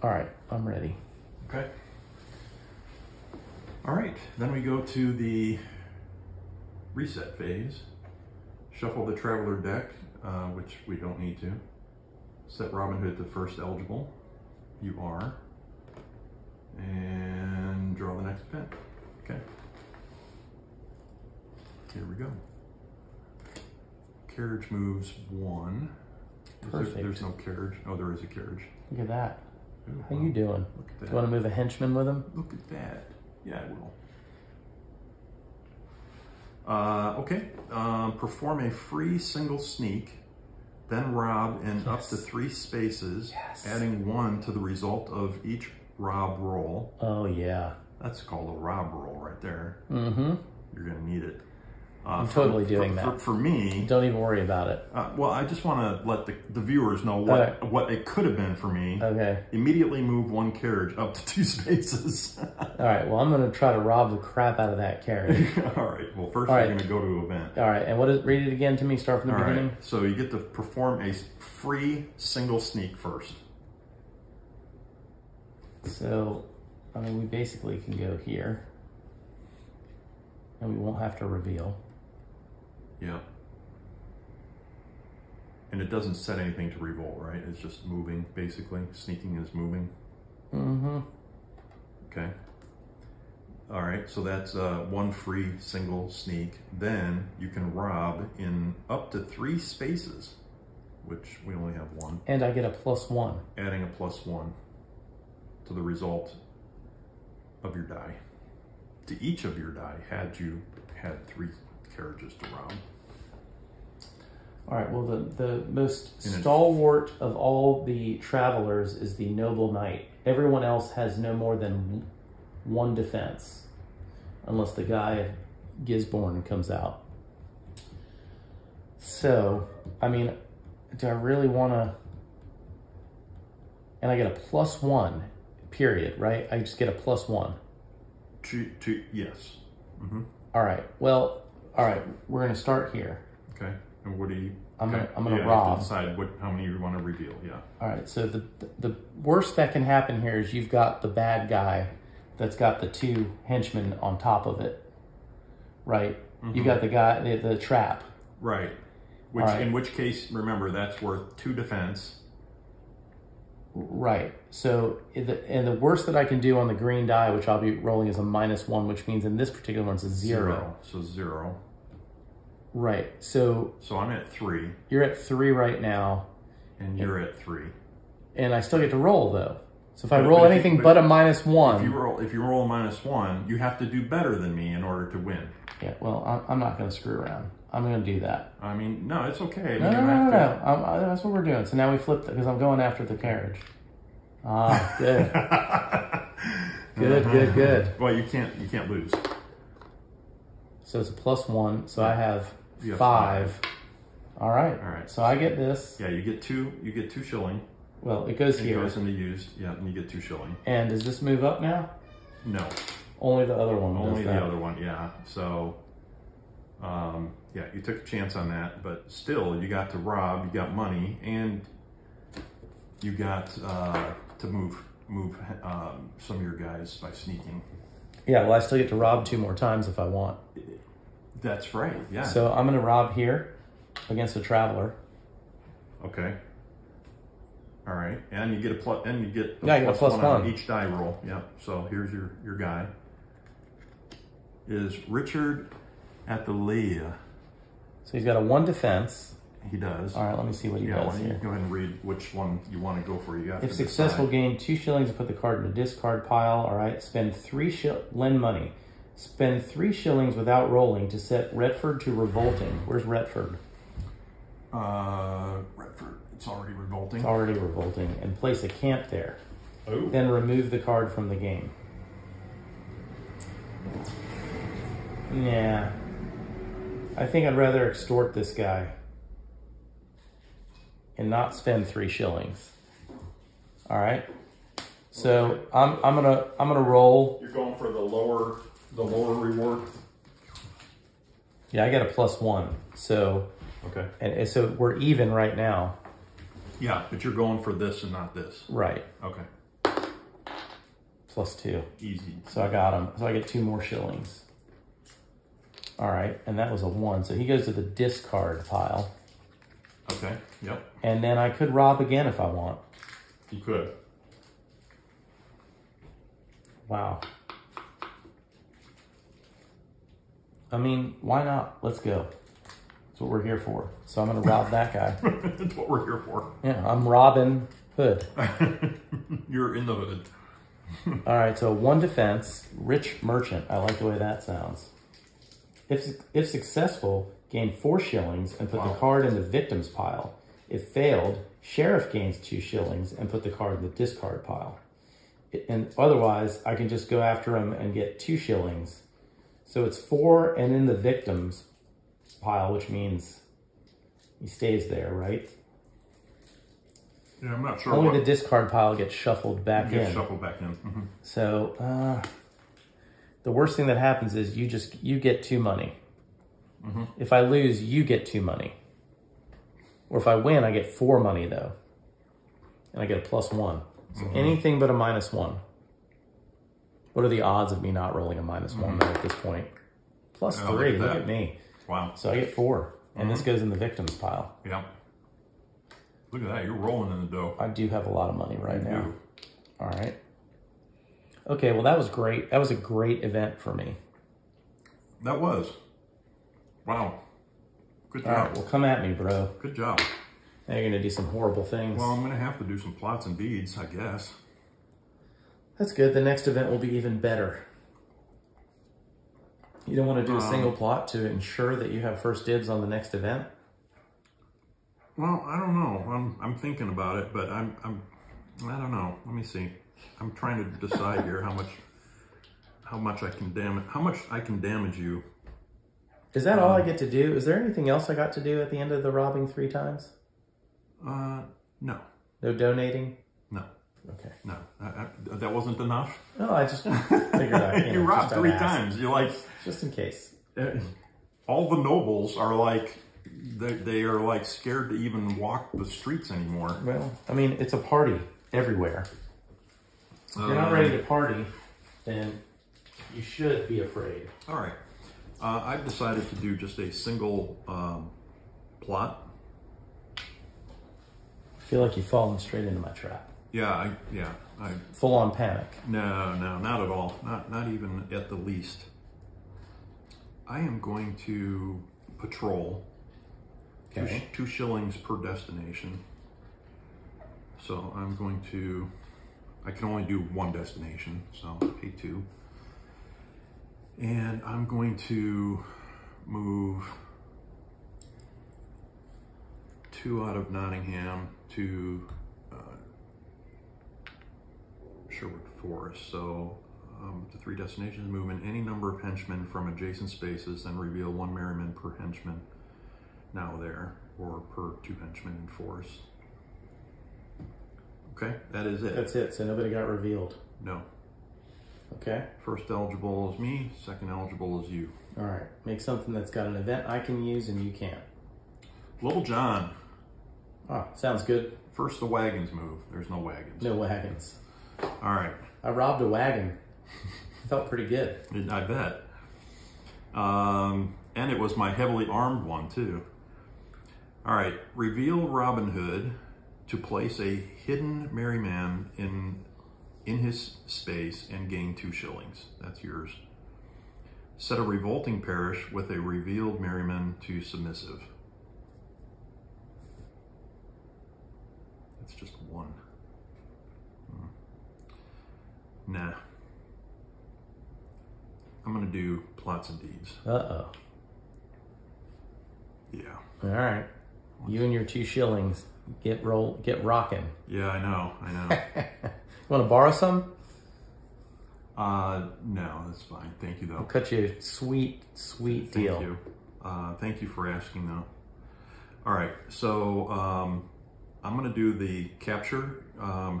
All right, I'm ready. Okay. All right, then we go to the reset phase. Shuffle the Traveler deck, which we don't need to. Set Robin Hood to first eligible. You are. And draw the next pin. Okay. Here we go. Carriage moves 1. Perfect. There's no carriage. Oh, there is a carriage. Look at that. Ooh, How wow. you doing? Look at that. Do you want to move a henchman with him? Look at that. Yeah, I will. Okay. Perform a free single sneak, then rob in up to 3 spaces, adding 1 to the result of each rob roll. Oh, yeah. That's called a rob roll right there. Mm-hmm. You're going to need it. I'm totally doing that. For me, don't even worry about it. well, I just want to let the viewers know what it could have been for me. Okay. Immediately move 1 carriage up to 2 spaces. All right. Well, I'm going to try to rob the crap out of that carriage. All right. Well, first we're going to go to event. All right. And read it again to me. Start from the beginning. Right. So you get to perform a free single sneak first. So, I mean, we basically can go here. And we won't have to reveal. Yeah. And it doesn't set anything to revolt, right? It's just moving, basically. Sneaking is moving. Mm-hmm. Okay. All right, so that's 1 free single sneak. Then you can rob in up to 3 spaces, which we only have 1. And I get a +1. Adding a +1 to the result of your die. To each of your die, had you had 3 carriages to rob. All right, well, the most stalwart of all the travelers is the noble knight. Everyone else has no more than 1 defense, unless the guy Gisborne comes out. So, I mean, do I really want to... And I get a +1, period, right? I just get a +1. Yes. Mm-hmm. All right, well, all right, we're going to start here. Okay. And what do you... I'm gonna you rob. have to decide how many you want to reveal, yeah. All right, so the worst that can happen here is you've got the bad guy that's got the 2 henchmen on top of it, right? Mm-hmm. You got the guy, the trap. Right. In which case, remember, that's worth 2 defense. Right. So, and the worst that I can do on the green die, which I'll be rolling, is a -1, which means in this particular one it's a 0. So 0. Right. So I'm at 3. You're at 3 right now. And you're at 3. And I still get to roll, though. So if I roll anything but a -1... If you roll a -1, you have to do better than me in order to win. Yeah, well, I'm not going to screw around. I'm going to do that. I mean, no, it's okay. No. That's what we're doing. So now we flip it because I'm going after the carriage. Ah, good. Good. Well, you can't lose. So it's a +1. So I have 5. All right. So I get this. Yeah, you get 2 shilling. Well, it goes here. It goes into used. Yeah, and you get 2 shilling. And does this move up now? No. Only the other one. Only the other one. Yeah. So, yeah, you took a chance on that, but still, you got to rob. You got money, and you got to move some of your guys by sneaking. Yeah. Well, I still get to rob 2 more times if I want. That's right. Yeah. So I'm going to rob here against a traveler. Okay. All right, and you get a plus. And you get I get a +1 on each die roll. Yeah. So here's your guy. Is Richard Athaleia. So he's got a 1 defense. He does. All right, let me see what he does here. Go ahead and read which one you want to go for. You have if successful, gain 2 shillings and put the card in the discard pile. All right, spend 3 lend money. Spend 3 shillings without rolling to set Retford to revolting. Where's Retford? Retford. It's already revolting. It's already revolting. And place a camp there. Oh. Then remove the card from the game. Yeah. I think I'd rather extort this guy and not spend 3 shillings. All right. So I'm gonna roll. You're going for the lower reward. Yeah, I got a +1. So okay. And so we're even right now. Yeah, but you're going for this and not this. Right. Okay. +2. Easy. So I got him. So I get 2 more shillings. All right, and that was a 1. So he goes to the discard pile. Okay. Yep. And then I could rob again if I want. You could. Wow. I mean, why not? Let's go. That's what we're here for. So I'm going to rob that guy. That's what we're here for. Yeah, I'm Robin Hood. You're in the hood. All right, so 1 defense, rich merchant. I like the way that sounds. If successful, gain 4 shillings and put the card in the victim's pile. If failed, sheriff gains 2 shillings and put the card in the discard pile. And otherwise, I can just go after him and get 2 shillings. So it's 4 and in the victim's pile, which means he stays there, right? Yeah, I'm not sure. Only the discard pile gets shuffled back in. Shuffled back in. Mm-hmm. So the worst thing that happens is you get 2 money. Mm-hmm. If I lose, you get 2 money. Or if I win, I get 4 money though, and I get a +1. So anything but a -1. What are the odds of me not rolling a -1 though at this point? +3. Look at me. Wow. So I get 4, and this goes in the victim's pile. Yeah. Look at that. You're rolling in the dough. I do have a lot of money right now. do. All right. Okay, well, that was great. That was a great event for me. That was. Wow. Good job. All right, well, come at me, bro. Good job. Now you're going to do some horrible things. Well, I'm going to have to do some plots and deeds, I guess. That's good. The next event will be even better. You don't want to do a single plot to ensure that you have first dibs on the next event? Well, I don't know. I'm thinking about it, but I don't know. Let me see. I'm trying to decide here how much I can damage you. Is that all I get to do? Is there anything else I got to do at the end of the robbing 3 times? No. No donating? No. Okay. No. That wasn't enough? No, I just figured out. You robbed 3 times. You're like... Just in case. All the nobles are like... They are like scared to even walk the streets anymore. Well, I mean, it's a party everywhere. If you're not ready to party, then you should be afraid. All right. I've decided to do just a single plot. I feel like you've fallen straight into my trap. Yeah, Full on panic. No, not at all. Not even at the least. I am going to patrol. Okay. 2 shillings per destination. So I'm going to, I can only do 1 destination, so I'll pay 2. And I'm going to move 2 out of Nottingham to Sherwood Forest. So the 3 destinations, move in any number of henchmen from adjacent spaces and reveal 1 merryman per henchman now there, or per 2 henchmen in forest. Okay, that is it. That's it. So nobody got revealed. No. Okay. First eligible is me, second eligible is you. All right. Make something that's got an event I can use and you can't. Little John. Oh, sounds good. First the wagons move. There's no wagons. No wagons. All right. I robbed a wagon. Felt pretty good. I bet. And it was my heavily armed one too. All right. Reveal Robin Hood to place a hidden merryman in his space and gain 2 shillings. That's yours. Set a revolting parish with a revealed merryman to submissive. That's just 1. Nah. I'm gonna do plots and deeds. Uh-oh. Yeah. All right. You and your 2 shillings get rocking. Yeah, I know. You want to borrow some? No, that's fine. Thank you, though. I'll cut you a sweet deal. Thank you. Thank you for asking, though. All right, so I'm going to do the capture.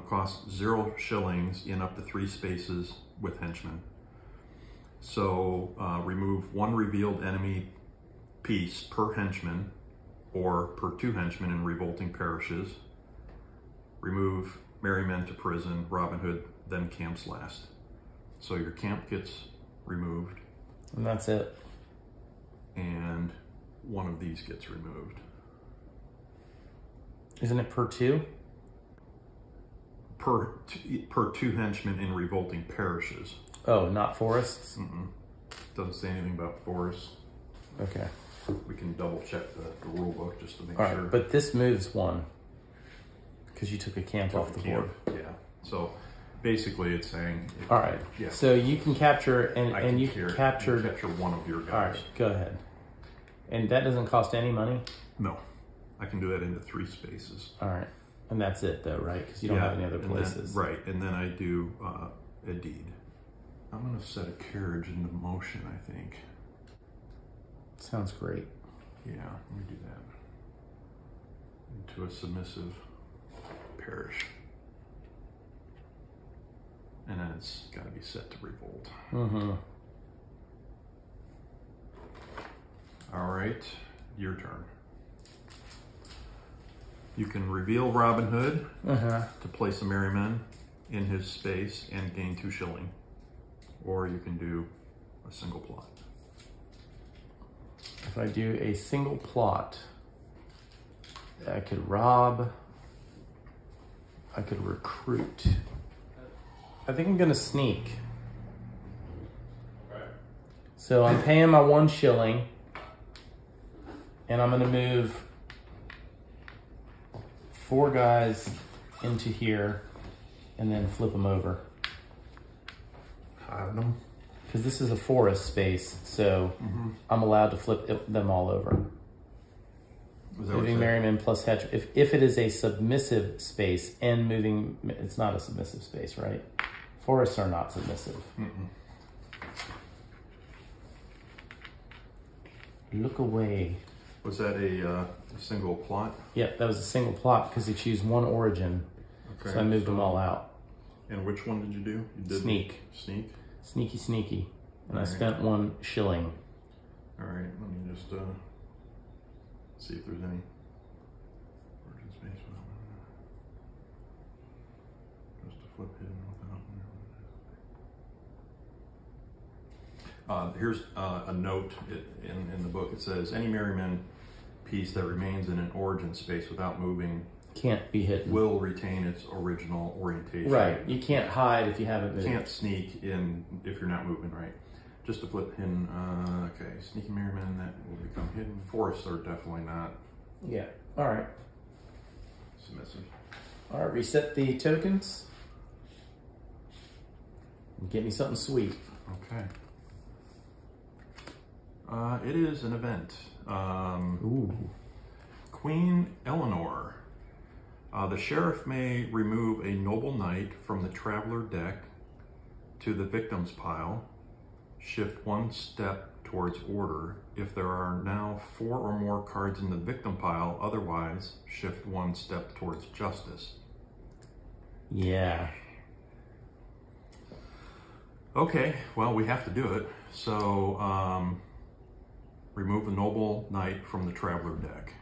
Costs 0 shillings in up to 3 spaces with henchmen. So remove 1 revealed enemy piece per henchman or per 2 henchmen in revolting parishes. Remove merrymen to prison. Robin Hood then camps last. So your camp gets removed. And that's it. And 1 of these gets removed. Isn't it per 2? per 2 henchmen in revolting parishes. Oh, not forests? Doesn't say anything about forests. Okay. We can double check the rule book just to make All sure. right, but this moves 1 because you took a camp off the board. Yeah. So basically, it's saying. All right. Yeah. So you can capture and you capture one of your guys. All right. Go ahead. And that doesn't cost any money. No, I can do that into 3 spaces. All right. And that's it, though, right? Because you don't have any other places. Right. And then I do a deed. I'm going to set a carriage into motion, I think. Sounds great. Yeah, let me do that. Into a submissive parish. And then it's got to be set to revolt. All right, your turn. You can reveal Robin Hood to place a merryman in his space and gain 2 shilling. Or you can do a single plot. If I do a single plot, I could rob, I could recruit. I think I'm gonna sneak. So I'm paying my 1 shilling and I'm gonna move 4 guys into here and then flip them over. Hide them. Because this is a forest space, so I'm allowed to flip them all over. Moving merryman plus hedge. If it is a submissive space and moving, it's not a submissive space, right? Forests are not submissive. Look away. Was that a single plot? Yep, that was a single plot because they choose 1 origin. Okay, so I moved them all out. And which one did you do? You did Sneak. Sneak? Sneaky, sneaky. And I spent 1 shilling. All right, let me just see if there's any origin space. Just to flip hidden without. Here's a note in the book. It says, any merryman piece that remains in an origin space without moving can't be hidden. Will retain its original orientation. Right. You can't hide if you haven't moved. You can't sneak in if you're not moving, right? Just to flip hidden, okay, sneaky merryman, that will become hidden. Forests are definitely not. Yeah. All right. Submissive. All right, reset the tokens. Get me something sweet. Okay. It is an event. Ooh. Queen Eleanor. The sheriff may remove a noble knight from the traveler deck to the victim's pile. Shift 1 step towards order if there are now 4 or more cards in the victim pile. Otherwise, shift 1 step towards justice. Yeah. Okay, well, we have to do it. So, remove the noble knight from the traveler deck.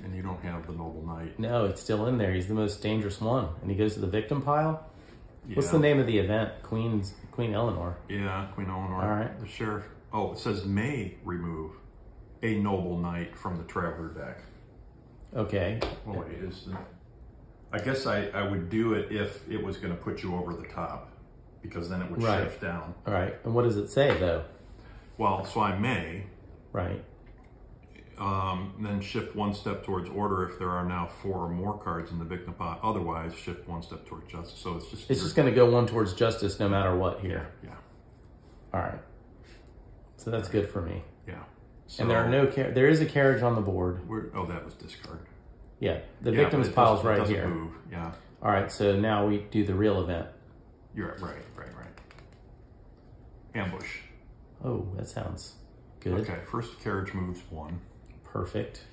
And you don't have the noble knight. No, it's still in there. He's the most dangerous one. And he goes to the victim pile? Yeah. What's the name of the event? Queen Eleanor. Yeah, Queen Eleanor. All right. The sheriff, it says may remove a noble knight from the traveler deck. Okay. Well, wait, I guess I would do it if it was going to put you over the top, because then it would shift down. All right. And what does it say, though? Well, so I may. Right. Then shift 1 step towards order if there are now 4 or more cards in the victim pile. Otherwise, shift 1 step towards justice. So it's just going to go 1 towards justice no matter what here. Yeah. All right. So that's good for me. Yeah. So, and there are there is a carriage on the board. That was discard. Yeah. The victim's pile's right here. Move. Yeah. All right. So now we do the real event. You're right. Ambush. Oh, that sounds good. Okay. First carriage moves 1. Perfect.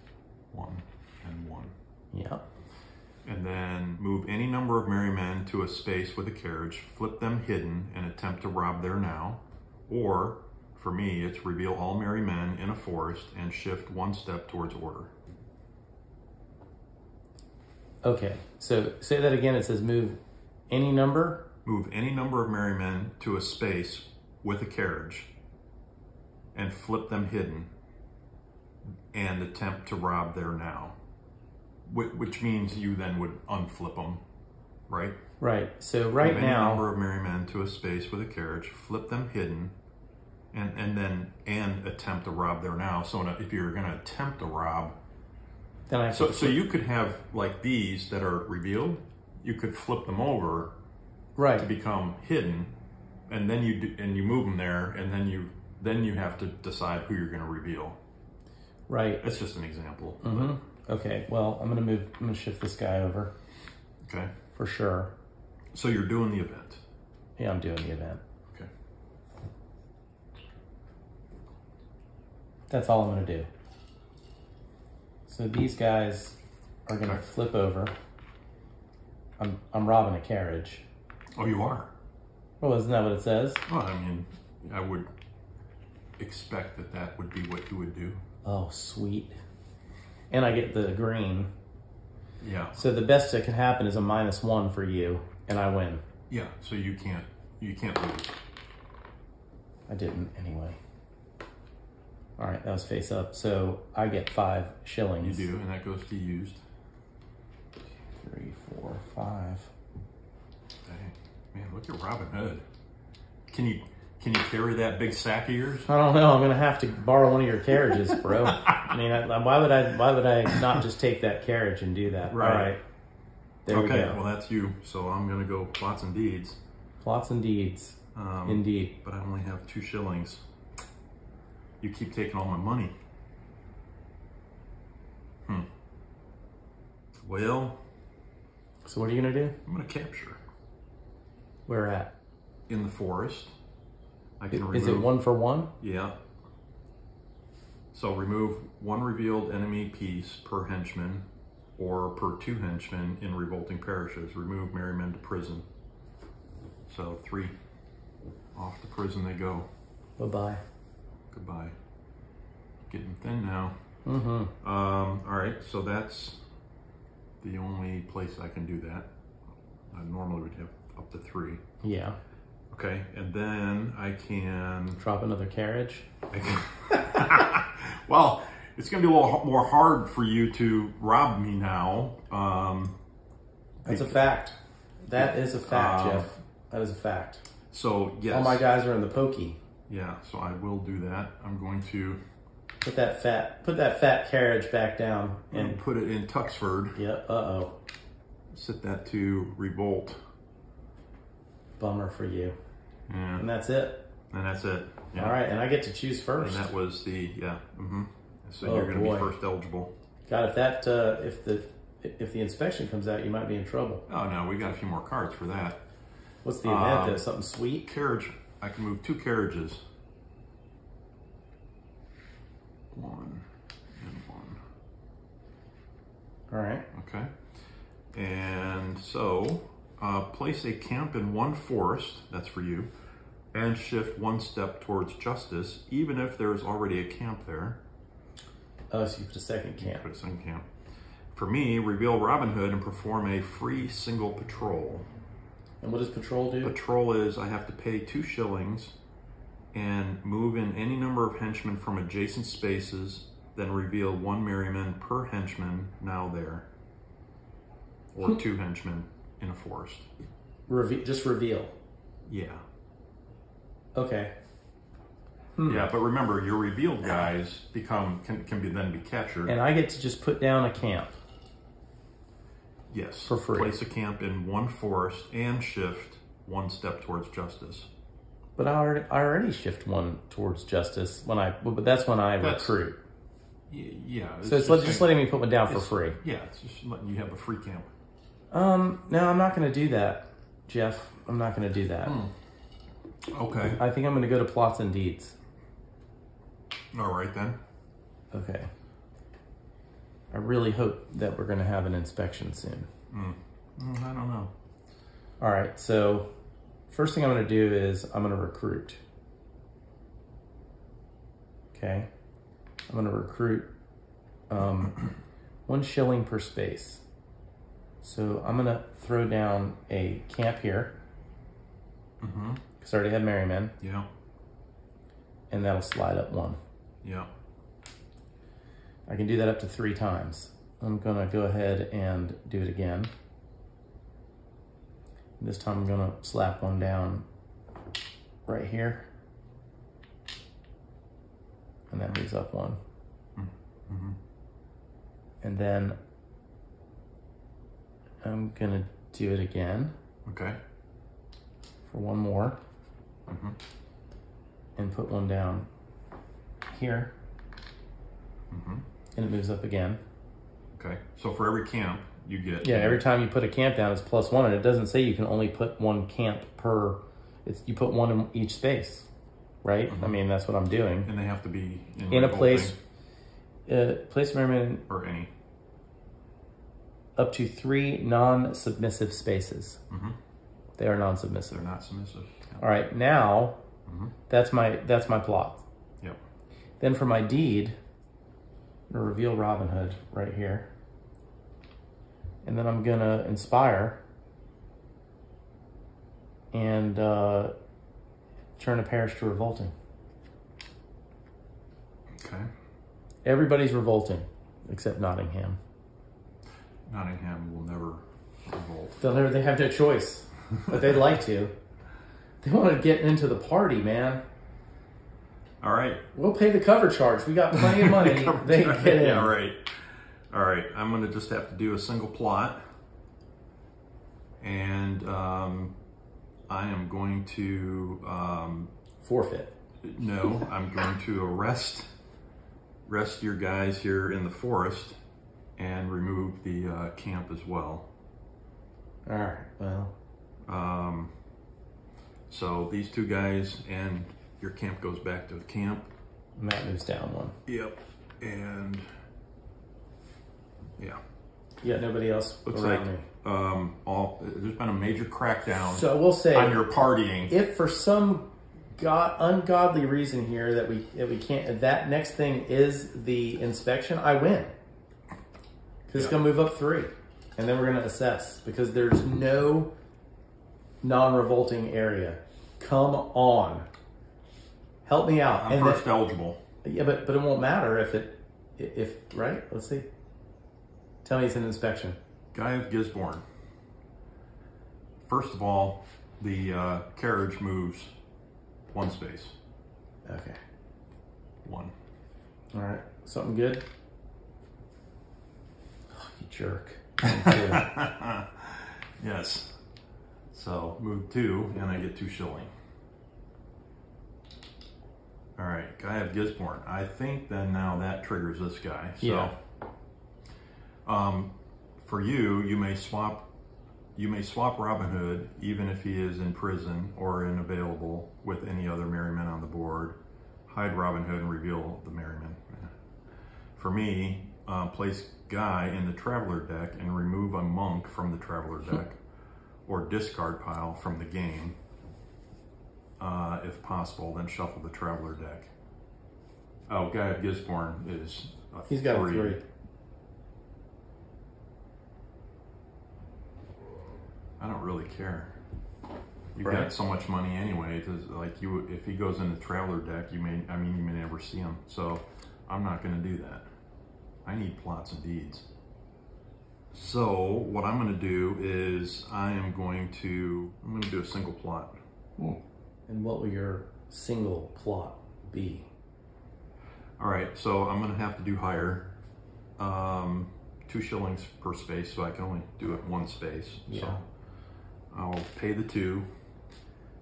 1 and 1. Yeah. And then move any number of merrymen to a space with a carriage, flip them hidden, and attempt to rob there now. Or, for me, it's reveal all merrymen in a forest and shift 1 step towards order. Okay. So say that again. It says move any number? Move any number of merrymen to a space with a carriage and flip them hidden and attempt to rob there now. which means you then would unflip them, right? Right. So right Move now, any number of merry men to a space with a carriage, flip them hidden, and attempt to rob there now. So if you're going to attempt to rob, then I so you could have like these that are revealed. You could flip them over, right, to become hidden, and then you move them there, and then you have to decide who you're going to reveal. Right. That's just an example. Mm-hmm. Okay. Well, I'm gonna shift this guy over. Okay. For sure. So you're doing the event. Yeah, I'm doing the event. Okay. That's all I'm gonna do. So these guys are gonna flip over. I'm robbing a carriage. Oh, you are? Well, isn't that what it says? Well, I mean, I would expect that would be what you would do. Oh, sweet. And I get the green. Yeah. So the best that can happen is a -1 for you, and I win. Yeah, so you can't lose. I didn't anyway. All right, that was face up. So I get 5 shillings. You do, and that goes to used. 3, 4, 5. Dang. Man, look at Robin Hood. Can you carry that big sack of yours? I don't know. I'm gonna have to borrow one of your carriages, bro. I mean, why would I not just take that carriage and do that? Right. All right. There we go. Well, that's you. So I'm gonna go plots and deeds. Plots and deeds. Indeed. But I only have 2 shillings. You keep taking all my money. Well. So what are you gonna do? I'm gonna capture. Where at? In the forest. I can remove. Is it 1 for 1? Yeah. So remove 1 revealed enemy piece per henchman, or per 2 henchmen in revolting parishes. Remove merry men to prison. So 3. Off to prison they go. Bye-bye. Goodbye. Getting thin now. Mm-hmm. All right, so that's the only place I can do that. I normally would have up to 3. Yeah. Okay, and then I can... Drop another carriage? Well, it's going to be a little more hard for you to rob me now. That's a fact. That is a fact, Jeff. That is a fact. So, yes. All my guys are in the pokey. Yeah, so I will do that. I'm going to... Put that fat carriage back down. And put it in Tuxford. Yep, uh-oh. Set that to revolt. Bummer for you. Yeah. And that's it. And that's it. Yeah. All right, and I get to choose first. And that was the, yeah. Mm-hmm. So you're going to be first eligible. God, if the inspection comes out, you might be in trouble. Oh, no, we got a few more cards for that. What's the event, though? Something sweet? Carriage. I can move 2 carriages. 1 and 1. All right. Okay. And so, place a camp in 1 forest, that's for you, and shift 1 step towards justice, even if there's already a camp there. Oh, so you put a second camp. Put a second camp. For me, reveal Robin Hood and perform a free single patrol. And what does patrol do? Patrol is I have to pay 2 shillings and move in any number of henchmen from adjacent spaces, then reveal 1 merryman per henchman now there. Or 2 henchmen in a forest. Just reveal. Yeah. Okay. Yeah, but remember, your revealed guys can be captured. And I get to just put down a camp. Yes. For free. Place a camp in 1 forest and shift 1 step towards justice. But I already shift 1 towards justice but that's when I recruit. Yeah. So it's just letting me put 1 down for free. Yeah, it's just letting you have a free camp. No, I'm not going to do that, Jeff. I'm not going to do that. Okay. I think I'm going to go to plots and deeds. All right, then. Okay. I really hope that we're going to have an inspection soon. I don't know. All right, so first thing I'm going to do is I'm going to recruit. Okay. I'm going to recruit 1 shilling per space. So I'm going to throw down a camp here. Because I already had merrymen. Yeah. And that'll slide up 1. Yeah. I can do that up to 3 times. I'm gonna go ahead and do it again. This time I'm gonna slap one down right here. And that moves up one. Mm-hmm. And then I'm gonna do it again. Okay. For one more. Mm-hmm. And put one down here. Mm-hmm. And it moves up again. Okay. So for every camp you get... Yeah, every time you put a camp down, it's +1. And it doesn't say you can only put one camp per... you put one in each space, right? Mm-hmm. I mean, that's what I'm doing. And they have to be in a place... place merryman... Or any. Up to 3 non-submissive spaces. Mm-hmm. They are non-submissive. They're not submissive. Yep. All right, now Mm-hmm. that's my plot. Yep. Then for my deed, I'm gonna reveal Robin Hood right here. And then I'm gonna inspire and turn a parish to revolting. Okay. Everybody's revolting except Nottingham. Nottingham will never revolt. They have no choice, but they'd like to. They want to get into the party, man. All right. We'll pay the cover charge. We got plenty of money. They can get in. Yeah, all right. All right. I'm going to just have to do a single plot. And I am going to... forfeit. No, I'm going to rest your guys here in the forest and remove the camp as well. All right, well. So these two guys and your camp goes back to the camp. And that moves down one. Yep. And yeah. Yeah, nobody else looks around like me. There's been a major crackdown. So we'll say on your partying. If for some ungodly reason here that we can't, that next thing is the inspection, I win. Because it's going to move up 3. And then we're going to assess. Because there's no non-revolting area. Come on. Help me out. I'm first eligible. Yeah, but it won't matter if right? Let's see. Tell me it's an inspection. Guy of Gisborne. First of all, the carriage moves 1 space. Okay. 1. All right. Something good? Oh, you jerk. Yes. So move 2 and I get 2 shilling. All right, guy of Gisborne. I think then now that triggers this guy. So, yeah. For you may swap Robin Hood even if he is in prison or unavailable with any other merryman on the board. Hide Robin Hood and reveal the merryman. For me, place Guy in the traveler deck and remove a monk from the traveler deck or discard pile from the game. If possible, then shuffle the traveler deck. Oh, Guy of Gisborne is He's got a 3. I don't really care. You've right. got so much money anyway. If he goes in the traveler deck, you may never see him. So I'm not going to do that. I need plots and deeds. So what I'm going to do is I'm going to do a single plot. And what will your single plot be? All right, so I'm going to have to do higher. 2 shillings per space, so I can only do it 1 space. Yeah. So I'll pay the 2,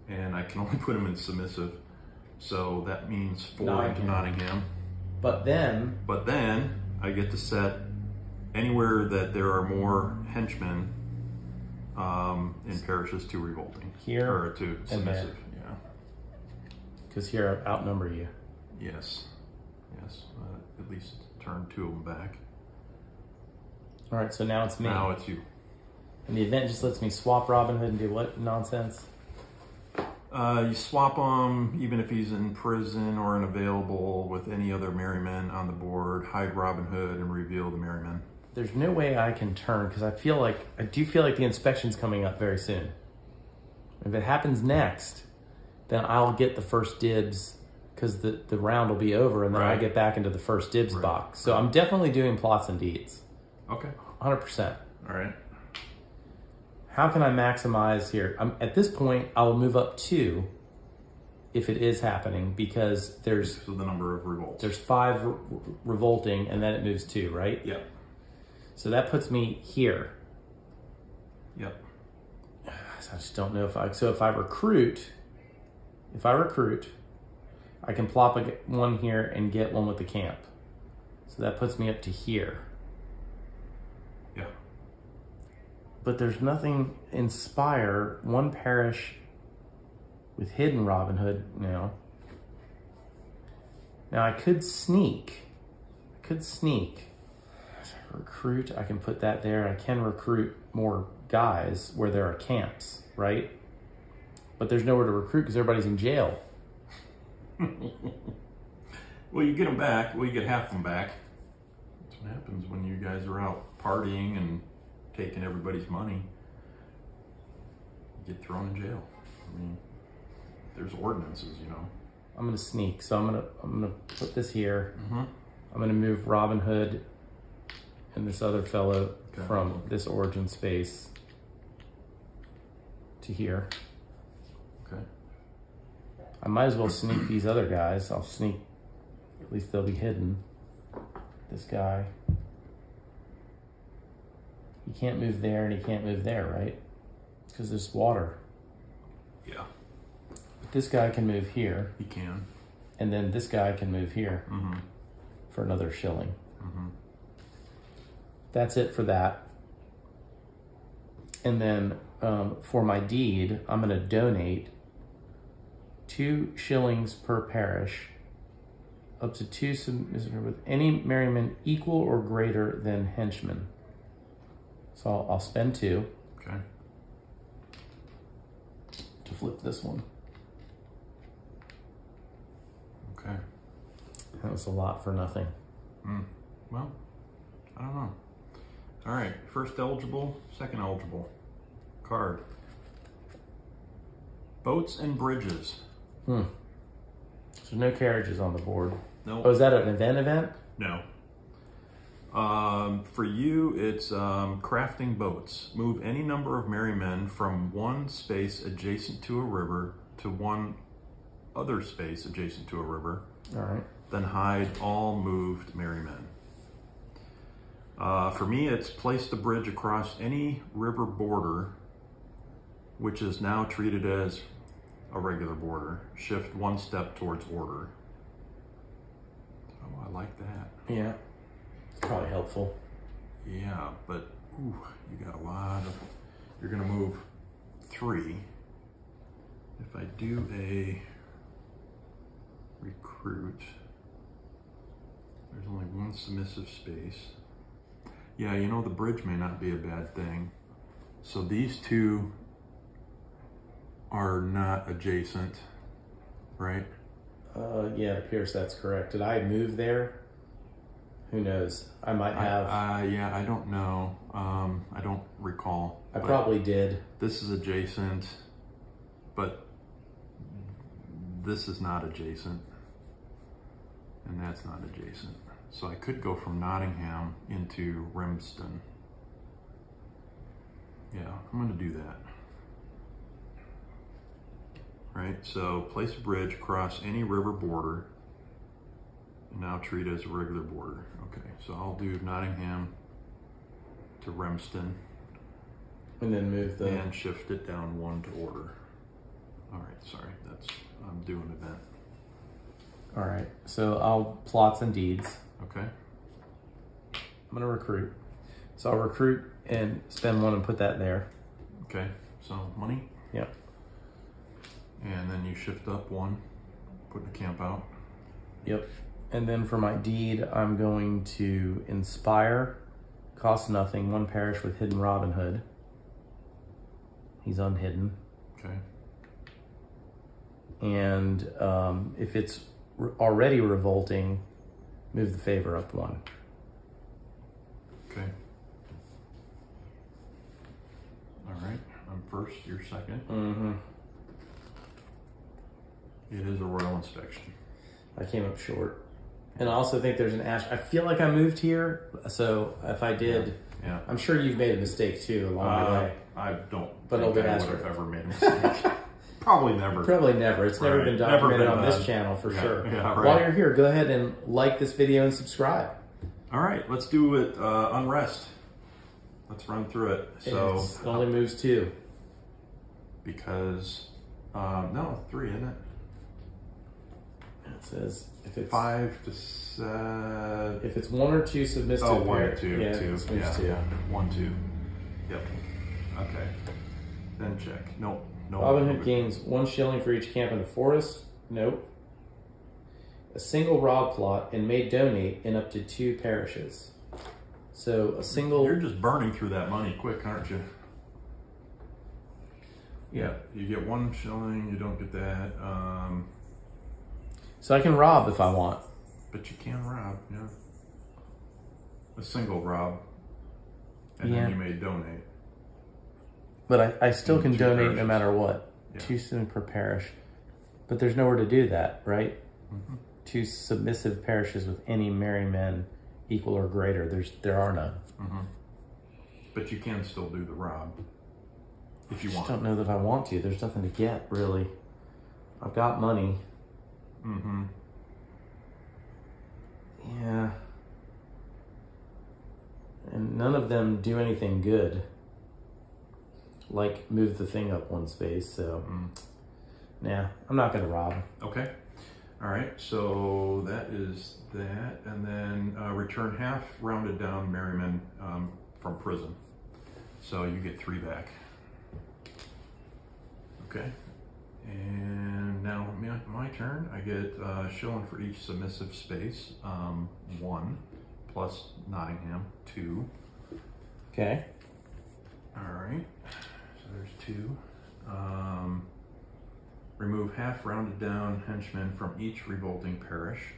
and I can only put them in submissive. So that means 4 into Nottingham. But then I get to set anywhere that there are more henchmen in parishes to revolting. Here or to submissive. Yeah. Because here I outnumber you. Yes. Yes. At least turn 2 of them back. All right, so now it's me. Now it's you. And the event just lets me swap Robin Hood and do what nonsense? You swap him even if he's in prison or unavailable with any other merryman on the board. Hide Robin Hood and reveal the merryman. There's no way I can turn because I do feel like the inspection's coming up very soon. If it happens next, then I'll get the first dibs because the round will be over and then I get back into the first dibs box. So I'm definitely doing plots and deeds. Okay. 100%. All right. How can I maximize here? At this point, I will move up 2 if it is happening, because there's So the number of revolts. there's 5 revolting, and then it moves 2, right? Yeah. So that puts me here. Yep. I just don't know if I recruit, I can plop one here and get one with the camp. So that puts me up to here. Yeah. But there's nothing inspire one parish with hidden Robin Hood now. Now I could sneak. Recruit, I can put that there. I can recruit more guys where there are camps, right? But there's nowhere to recruit because everybody's in jail. Well, you get them back. Well, you get half of them back. That's what happens when you guys are out partying and taking everybody's money. You get thrown in jail. I mean, there's ordinances, you know. I'm gonna sneak, so I'm gonna put this here. Mm-hmm. I'm gonna move Robin Hood and this other fellow from this origin space to here. Okay. I might as well sneak these other guys. I'll sneak, at least they'll be hidden. This guy. He can't move there and he can't move there, right? Because there's water. Yeah. But this guy can move here. He can. And then this guy can move here Mm-hmm. for another shilling. Mm-hmm. That's it for that. And then for my deed, I'm going to donate 2 shillings per parish, up to 2 with any merryman equal or greater than henchmen. So I'll spend 2. Okay. To flip this one. Okay. That was a lot for nothing. Well, I don't know. All right. First eligible, second eligible. Card. Boats and bridges. So no carriages on the board. No. Oh, is that an event? No. For you, it's crafting boats. Move any number of merry men from one space adjacent to a river to one other space adjacent to a river. All right. Then hide all moved merry men. For me, it's place the bridge across any river border, which is now treated as a regular border. Shift 1 step towards order. Oh, I like that. Yeah. Probably helpful. Yeah, but ooh, you got a lot of, you're gonna move 3. If I do a recruit, there's only 1 submissive space. Yeah, you know, the bridge may not be a bad thing. So these 2 are not adjacent, right? Yeah, it appears that's correct. Did I move there? Who knows? I might have. Yeah, I don't know. I don't recall. I probably did. This is adjacent, but this is not adjacent, and that's not adjacent. So I could go from Nottingham into Remston. Yeah, I'm gonna do that. Right, so place a bridge across any river border, and now treat it as a regular border. Okay, so I'll do Nottingham to Remston. And then move the... And shift it down 1 to order. All right, sorry, I'm doing event. All right, so I'll plots and deeds. Okay. I'm gonna recruit. So I'll recruit and spend 1 and put that there. Okay, so money. Yep. And then you shift up 1, put the camp out. Yep. And then for my deed, I'm going to inspire, cost nothing, 1 parish with hidden Robin Hood. He's unhidden. Okay. And if it's already revolting, move the favor up 1. Okay. All right, I'm first, you're second. Mm-hmm. It is a royal inspection. I came up short. And I also think there's an ash. I feel like I moved here, so if I did, Yeah. I'm sure you've made a mistake too along the way. I don't But it'll think be I would asterisk. have ever made a mistake. Probably never. Probably never. It's never Right. been Never documented been on this done. channel for Yeah, sure. yeah, right. While you're here, go ahead and like this video and subscribe. All right, let's do it unrest. Let's run through it. So It only moves 2. because no, 3, isn't it? It says if it's 5 to 7. if it's 1 or 2 submissive. Oh, 1 or pair. 2. Yeah, 2. it moves 2. Yeah. 1, 2. Yep. Okay. Then check. Nope. No. Robin Hood gains 1 shilling for each camp in the forest. Nope. A single rob plot and may donate in up to 2 parishes. So a single. You're just burning through that money quick, aren't you? Yeah. You get 1 shilling. You don't get that. So I can rob if I want. But you can rob. Yeah. A single rob, and Yeah. then you may donate. But I still can 2 donate parishes. no matter what. Yeah. 2 shilling per parish. But there's nowhere to do that, right? Mm-hmm. 2 submissive parishes with any merry men equal or greater. There are none. Mm-hmm. But you can still do the rob if you I just want. don't know that I want to. There's nothing to get, really. I've got money. Mm-hmm. Yeah. And none of them do anything good. Like move the thing up 1 space, so nah, I'm not gonna rob. Okay. All right. So that is that, and then return half rounded down merrymen from prison. So you get 3 back. Okay. And now my turn. I get shilling for each submissive space. 1 plus Nottingham 2. Okay. All right. So there's 2. Remove half rounded down henchmen from each revolting parish.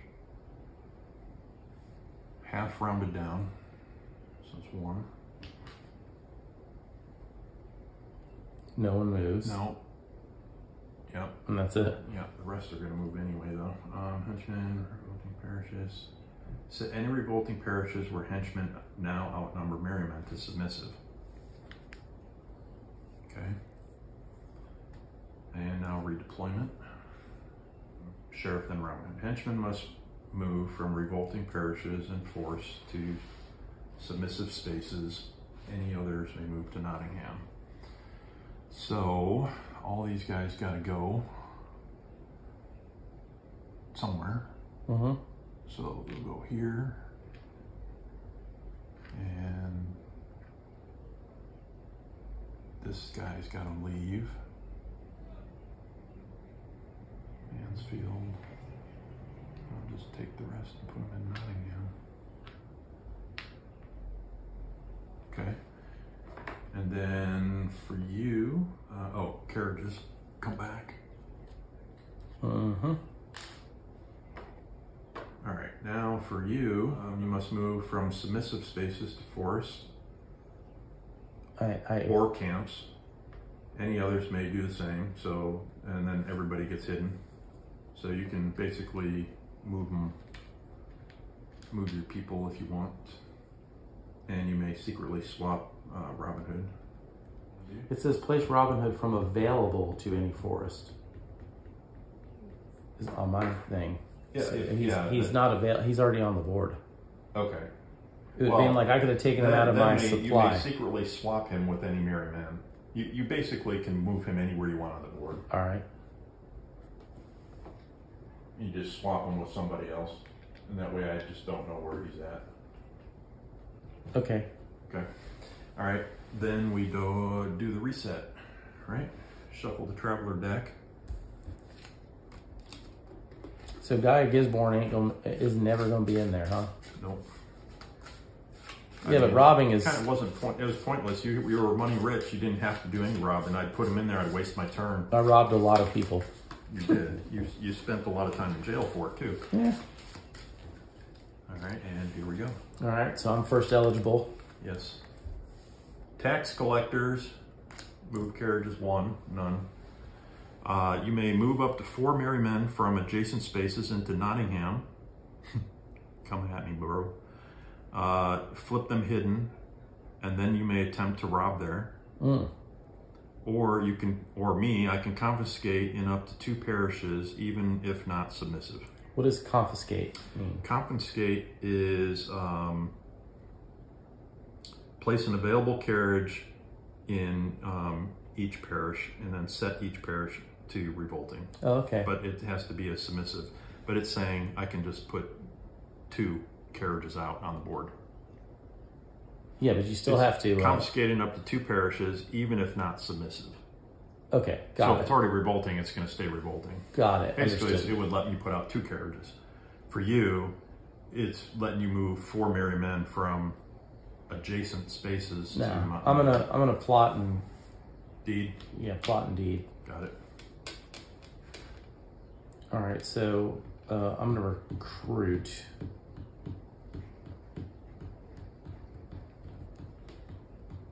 Half rounded down. So it's 1. No one moves. No. Yep. And that's it. Yeah, the rest are going to move anyway, though. Henchmen, revolting parishes. So any revolting parishes where henchmen now outnumber merrymen to submissive. Okay. And now redeployment. Sheriff then rounded. Henchmen must move from revolting parishes in force to submissive spaces. Any others may move to Nottingham. So all these guys got to go somewhere. Mm-hmm. So we'll go here, and this guy's got to leave. Mansfield. I'll just take the rest and put them in Nottingham. Okay. And then for you, oh, carriages, come back. Mm-hmm. All right, now for you, you must move from submissive spaces to forest or camps. Any others may do the same. So, and then everybody gets hidden. So you can basically move your people if you want, and you may secretly swap Robin Hood. It says place Robin Hood from available to any forest. Is on my thing. Yeah, So he's not available. He's already on the board. Okay. It would mean like I could have taken him out of my You supply. may secretly swap him with any merry man. You basically can move him anywhere you want on the board. All right. You just swap him with somebody else, and that way I just don't know where he's at. Okay. Okay. All right. Then we do the reset, right? Shuffle the traveler deck. So Guy of Gisborne is never going to be in there, huh? Nope. Yeah, but robbing is... Kind of it was pointless. You were money rich. You didn't have to do any robbing. I'd put him in there. I'd waste my turn. I robbed a lot of people. You did. You spent a lot of time in jail for it, too. Yeah. All right, and here we go. All right, so I'm first eligible. Yes. Tax collectors, move carriages 1, none. You may move up to 4 merry men from adjacent spaces into Nottingham. come at me, bro. Flip them hidden, and then you may attempt to rob there. Or you can, or me, I can confiscate in up to 2 parishes, even if not submissive. What does confiscate mean? Confiscate is place an available carriage in each parish, and then set each parish to revolting. Oh, okay. But it has to be a submissive. But it's saying I can just put 2 carriages out on the board. Yeah, but you still have to confiscating up to 2 parishes, even if not submissive. Okay, got it. So if it's already revolting, it's going to stay revolting. Got it. Basically, it would let you put out 2 carriages. For you, it's letting you move 4 merry men from adjacent spaces. No, to I'm gonna plot and deed. Yeah, plot and deed. Got it. All right, so I'm gonna recruit.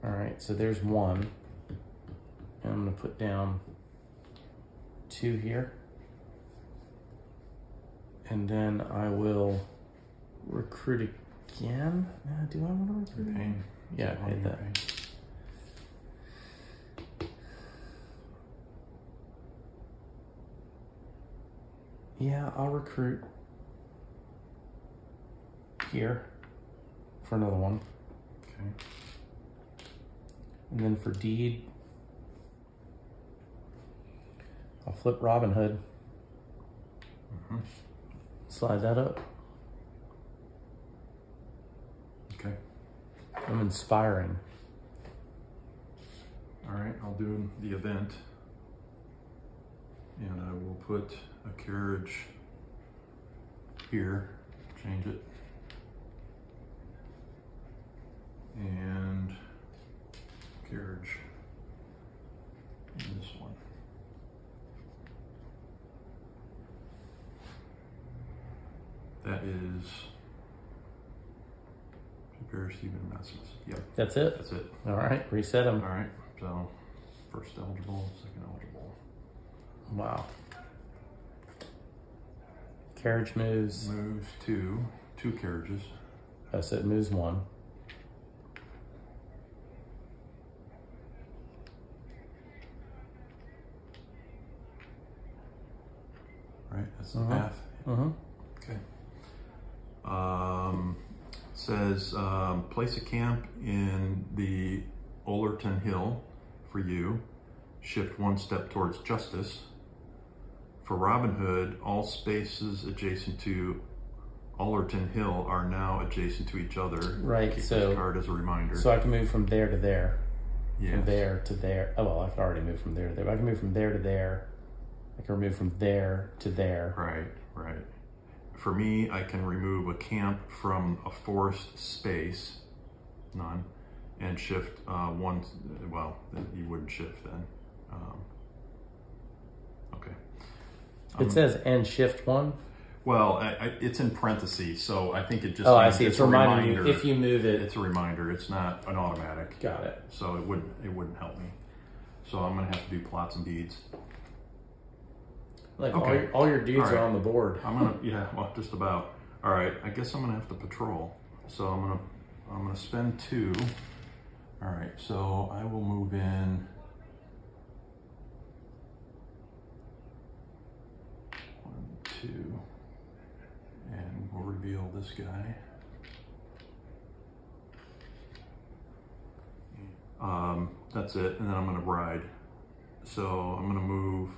All right, so there's 1. And I'm gonna put down 2 here. And then I will recruit again. Do I want to recruit again? Yeah, I hit that. Yeah, I'll recruit here for another 1. Okay. And then for deed, I'll flip Robin Hood. Slide that up. Okay. I'm inspiring. All right, I'll do the event. And I will put a carriage here, change it. And carriage in this one. That is parish even messages. Yep. That's it? That's it. All right, reset them. All right, so first eligible, second eligible. Wow. Carriage moves. Moves to 2 carriages. Oh, so it moves 1. Right, that's the path. Okay. Says place a camp in the Ollerton Hill for you. Shift 1 step towards justice. For Robin Hood, all spaces adjacent to Ollerton Hill are now adjacent to each other. Right. Keep so this card as a reminder. So I can move from there to there. Yes. From there to there. Oh well, I can already move from there to there. But I can move from there to there. I can remove from there to there. Right, right. For me, I can remove a camp from a forest space, none, and shift 1. Well, you wouldn't shift then. Okay. It says and shift 1. Well, it's in parentheses, so I think it just. Oh, I see. It's reminding you if you move it. It's a reminder. It's not an automatic. Got it. So it wouldn't help me. So I'm gonna have to do plots and deeds. Like okay. all your dudes are on the board. I'm gonna well, just about. All right, I guess I'm gonna have to patrol. So I'm gonna spend 2. All right, so I will move in 1, 2, and we'll reveal this guy. That's it, and then I'm gonna ride. So I'm gonna move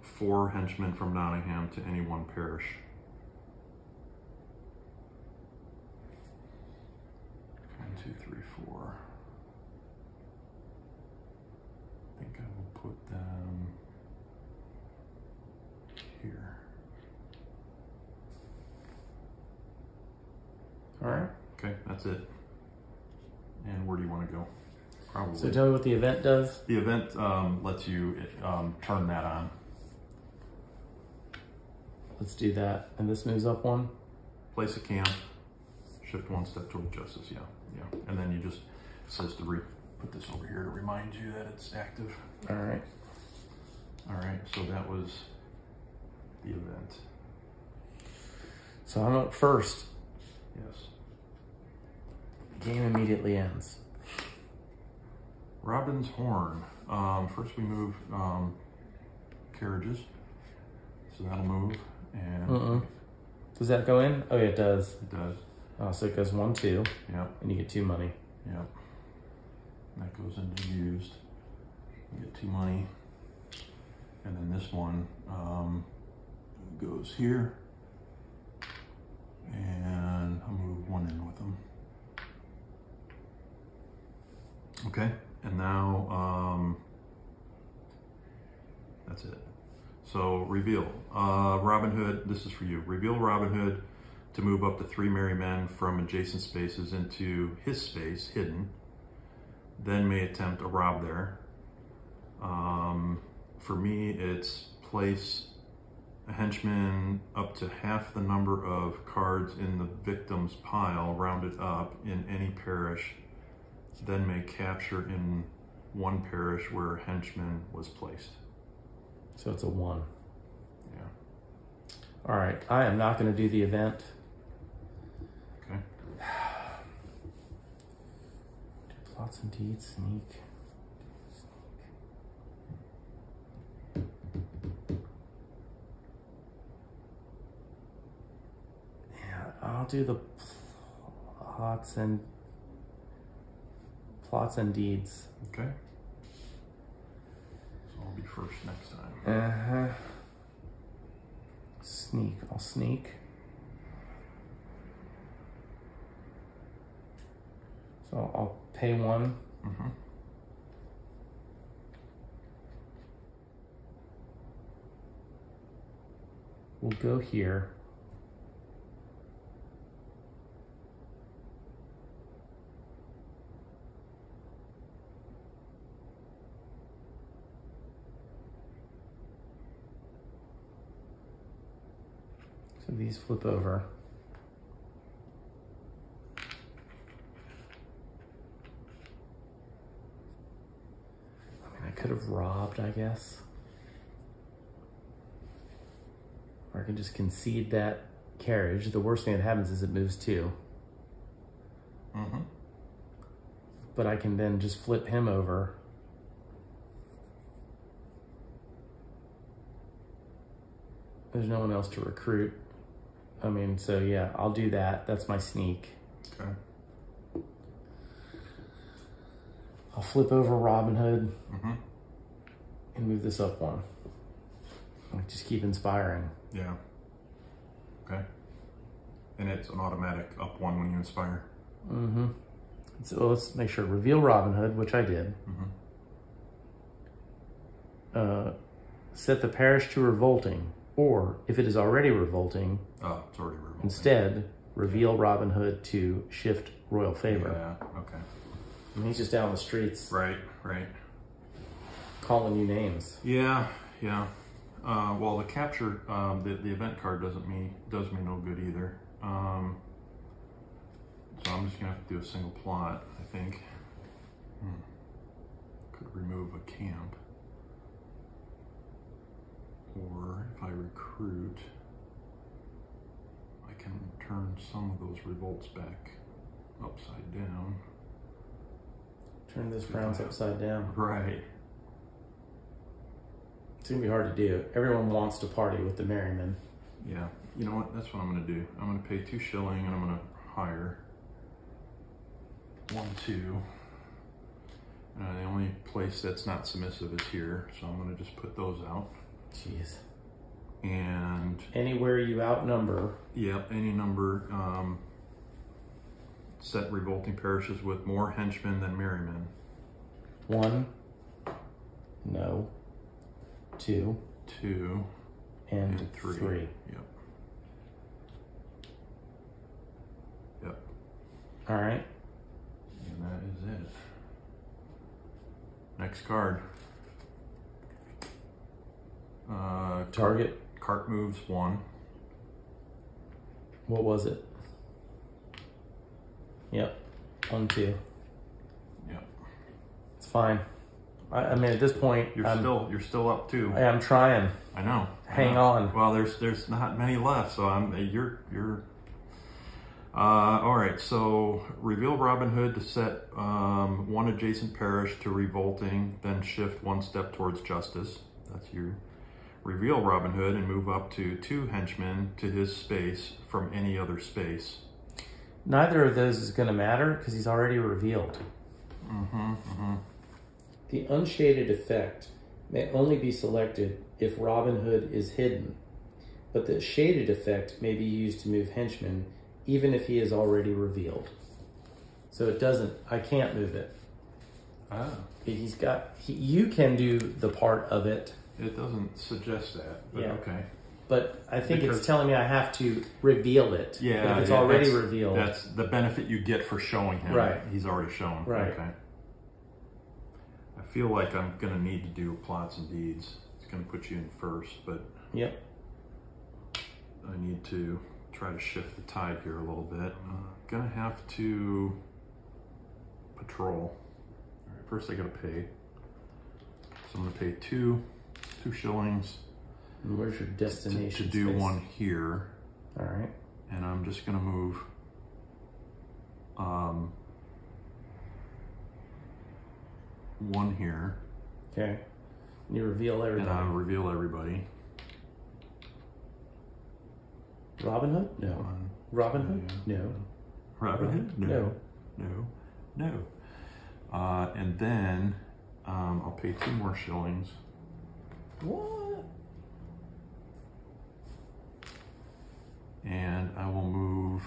4 henchmen from Nottingham to any 1 parish. One, 2, 3, 4. I think I will put them here. All right. Okay, that's it. And where do you want to go? Probably. So tell me what the event does. The event lets you turn that on. Let's do that. And this moves up 1. Place a camp. Shift 1 step toward justice. Yeah, yeah. And then you just, it says to put this over here to remind you that it's active. All right. All right. So that was the event. So I'm up first. Yes. Game immediately ends. Robin's Horn. First we move carriages. So that'll move. And Does that go in? Oh, yeah, it does. it does. Oh, so it goes 1, 2. Yep. And you get 2 money. Yep. That goes into used. You get 2 money. And then this one goes here. And I'll move 1 in with them. Okay. And now that's it. So reveal. Robin Hood, this is for you. Reveal Robin Hood to move up to 3 merry men from adjacent spaces into his space, hidden. Then may attempt a rob there. For me, it's place a henchman up to half the number of cards in the victim's pile, rounded up, in any parish. Then may capture in one parish where a henchman was placed. So it's a 1. Yeah. All right. I am not going to do the event. Okay. Plots and deeds, sneak. Yeah, I'll do the plots and deeds. Okay. So I'll be first next time. Uh-huh. Sneak. I'll sneak. So I'll pay 1. We'll go here. So these flip over. I mean, I could have robbed, I guess. Or I can just concede that carriage. The worst thing that happens is it moves 2. But I can then just flip him over. There's no one else to recruit. I mean, so yeah, I'll do that. That's my sneak. Okay. I'll flip over Robin Hood and move this up 1. Like, just keep inspiring. Yeah. Okay. And it's an automatic up 1 when you inspire. So let's make sure. Reveal Robin Hood, which I did. Set the parish to revolting, or if it is already revolting, it's already revolting. Instead, reveal Robin Hood to shift royal favor. Yeah, okay. And he's just down the streets. Right. Calling you names. Yeah. Well, the capture, the event card does me no good either. So I'm just gonna have to do a single plot, I think. Could remove a camp. Or if I recruit, I can turn some of those revolts back upside down. Turn this frowns upside down. Right. It's gonna be hard to do. Everyone wants to party with the merrymen. Yeah. You know what? That's what I'm gonna do. I'm gonna pay 2 shilling and I'm gonna hire 1, 2. The only place that's not submissive is here, so I'm gonna just put those out. Jeez. And anywhere you outnumber. Yeah, any number. Set revolting parishes with more henchmen than merrymen. 1. No. 2. 2. And 3. Yep. All right. And that is it. Next card. Target. Cart moves 1. What was it? Yep. 1, 2. Yep. It's fine. I mean, at this point, you're still up 2. I'm trying. I know. Hang on. Well, there's not many left, so All right, so reveal Robin Hood to set one adjacent parish to revolting, then shift one step towards justice. That's you. Reveal Robin Hood and move up to 2 henchmen to his space from any other space. Neither of those is going to matter because he's already revealed. The unshaded effect may only be selected if Robin Hood is hidden, but the shaded effect may be used to move henchmen even if he is already revealed. So it doesn't, I can't move it. Ah. You can do the part of it. It doesn't suggest that, but Yeah. okay. But I think it's telling me I have to reveal it. Yeah, if it's already revealed. That's the benefit you get for showing him. Right. He's already shown. Right. Okay. I feel like I'm going to need to do plots and deeds. It's going to put you in first, but Yep. I need to try to shift the tide here a little bit. Going to have to patrol. All right, first I got to pay. So I'm going to pay two shillings. And where's your destination to do space? one here. All right. And I'm just going to move one here. Okay. And you reveal everybody. And I'll reveal everybody. Robin Hood? No. One, Robin Hood? No. Robin Hood? No. No. And then I'll pay 2 more shillings. What? And I will move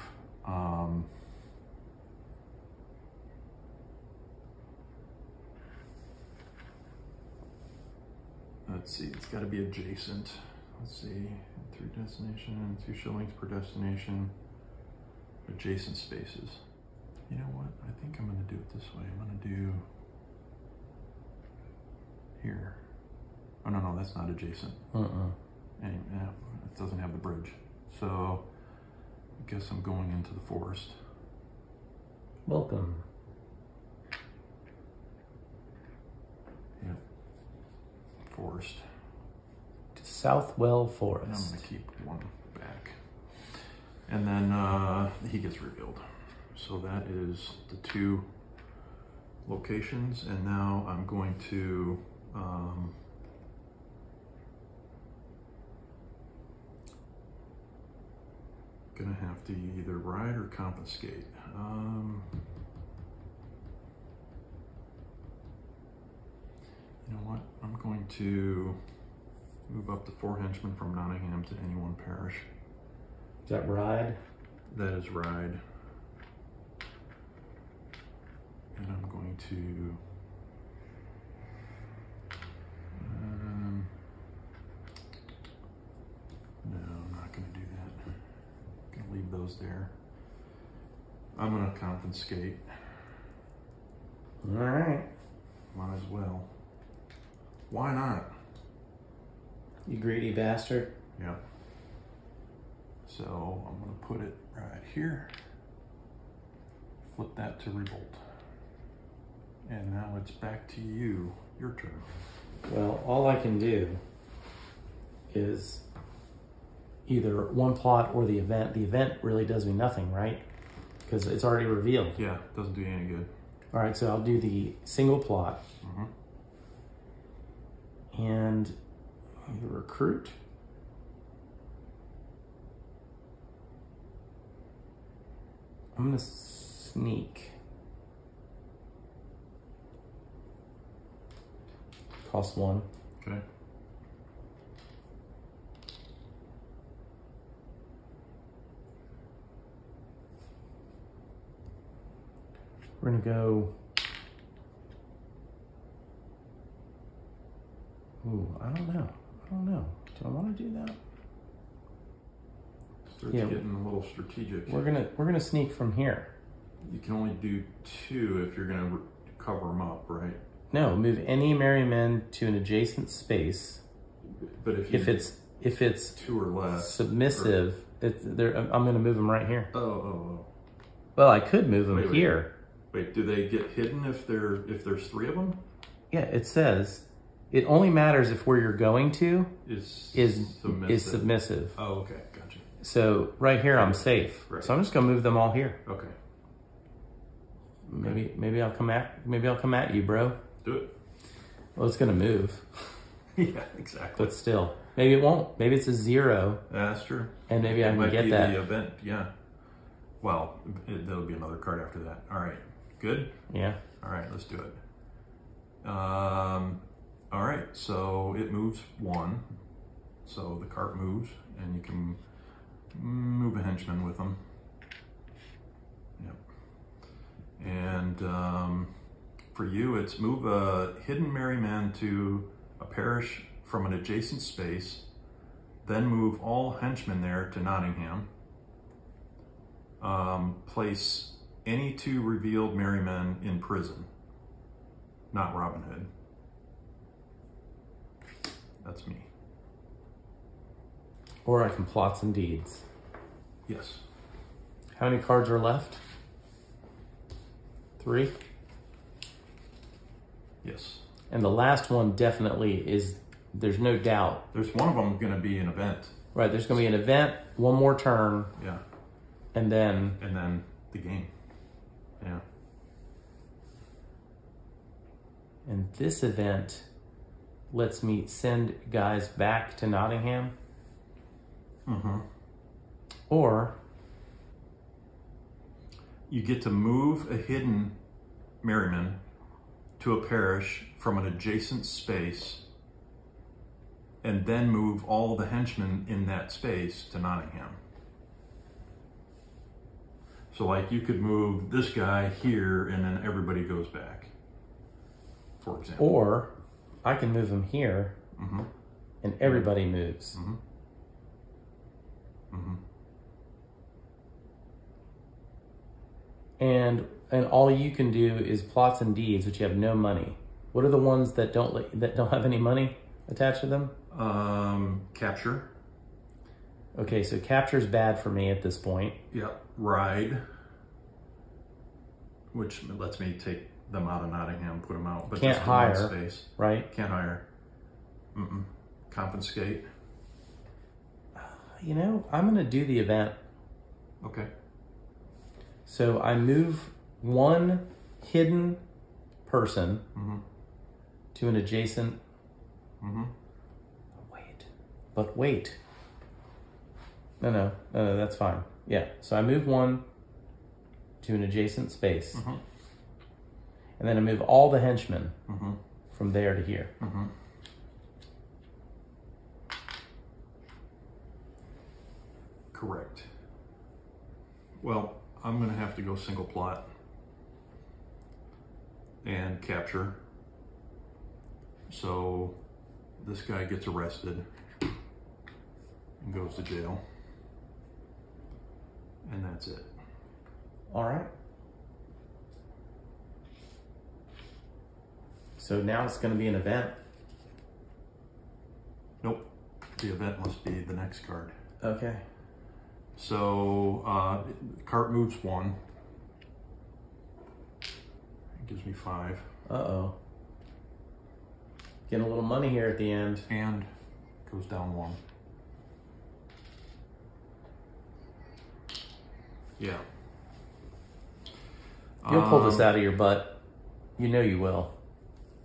let's see, it's got to be adjacent. Let's see, 3 destination, 2 shillings per destination, adjacent spaces. You know what? I think I'm going to do it this way. I'm going to do here. Oh, no, that's not adjacent. And it doesn't have the bridge. So I guess I'm going into the forest. Welcome. Yep. Forest. To Southwell And I'm Forest. going to keep 1 back. And then he gets revealed. So that is the 2 locations. And now I'm going to gonna have to either ride or confiscate. You know what? I'm going to move up to 4 henchmen from Nottingham to any one parish. Is that ride? That is ride. And I'm going to no, I'm not going to do that. I'm going to leave those there. I'm going to confiscate. All right. Might as well. Why not? You greedy bastard. Yep. So I'm going to put it right here. Flip that to revolt. And now it's back to you. Your turn. Well, all I can do is either one plot or the event. The event really does me nothing, right? Because it's already revealed. Yeah, doesn't do you any good. All right, so I'll do the single plot. And the recruit. I'm gonna sneak. Cost 1. Okay. We're gonna go. Ooh, I don't know. Do I want to do that? Starts getting a little strategic. We're gonna sneak from here. You can only do 2 if you're gonna cover them up, right? No, move any merry men to an adjacent space. But if it's 2 or less, submissive, I'm gonna move them right here. Oh. Well, I could move them here. Wait, do they get hidden if there's 3 of them? Yeah, it says it only matters if where you're going to Is submissive. Oh, okay, gotcha. So right here, I'm safe. Right. So I'm just gonna move them all here. Okay. Maybe I'll come at you, bro. Do it. Well, it's gonna move, Yeah, exactly. but still, maybe it won't. Maybe it's a 0, That's true. and maybe I It can might get be that. the event, yeah. Well, there'll be another card after that. All right, good. Yeah. All right, let's do it. All right, so it moves 1. So the cart moves, and you can move a henchman with them. Yep. And for you, it's move a hidden merryman to a parish from an adjacent space, then move all henchmen there to Nottingham. Place any 2 revealed merrymen in prison, not Robin Hood. That's me. Or I can plots and deeds. Yes. How many cards are left? 3. Yes. And the last one definitely is, there's no doubt. There's one of them going to be an event. Right, there's going to be an event, one more turn, Yeah. and then... And then the game. Yeah. And this event lets me send guys back to Nottingham. Mm-hmm. Or... You get to move a hidden merryman to a parish from an adjacent space, and then move all the henchmen in that space to Nottingham. So like you could move this guy here and then everybody goes back, for example. Or I can move him here, Mm-hmm. and everybody moves. Mm-hmm. Mm-hmm. And all you can do is plots and deeds, which you have no money. What are the ones that don't have any money attached to them? Capture. Okay, so capture's bad for me at this point. Yeah. Ride, which lets me take them out of Nottingham, put them out, but Can't just in one hire. space. Right? Can't hire. Mm-mm. Confiscate. You know, I'm going to do the event. Okay. So I move one hidden person Mm-hmm. to an adjacent... Mm-hmm. Wait. No, that's fine. Yeah, so I move one to an adjacent space. Mm-hmm. And then I move all the henchmen Mm-hmm. from there to here. Mm-hmm. Correct. Well, I'm going to have to go single plot and capture. So this guy gets arrested and goes to jail. And that's it. All right. So now it's going to be an event. Nope. The event must be the next card. Okay. So cart moves 1. It gives me 5. Uh-oh. Getting a little money here at the end. And goes down 1. Yeah. You'll pull this out of your butt. You know you will.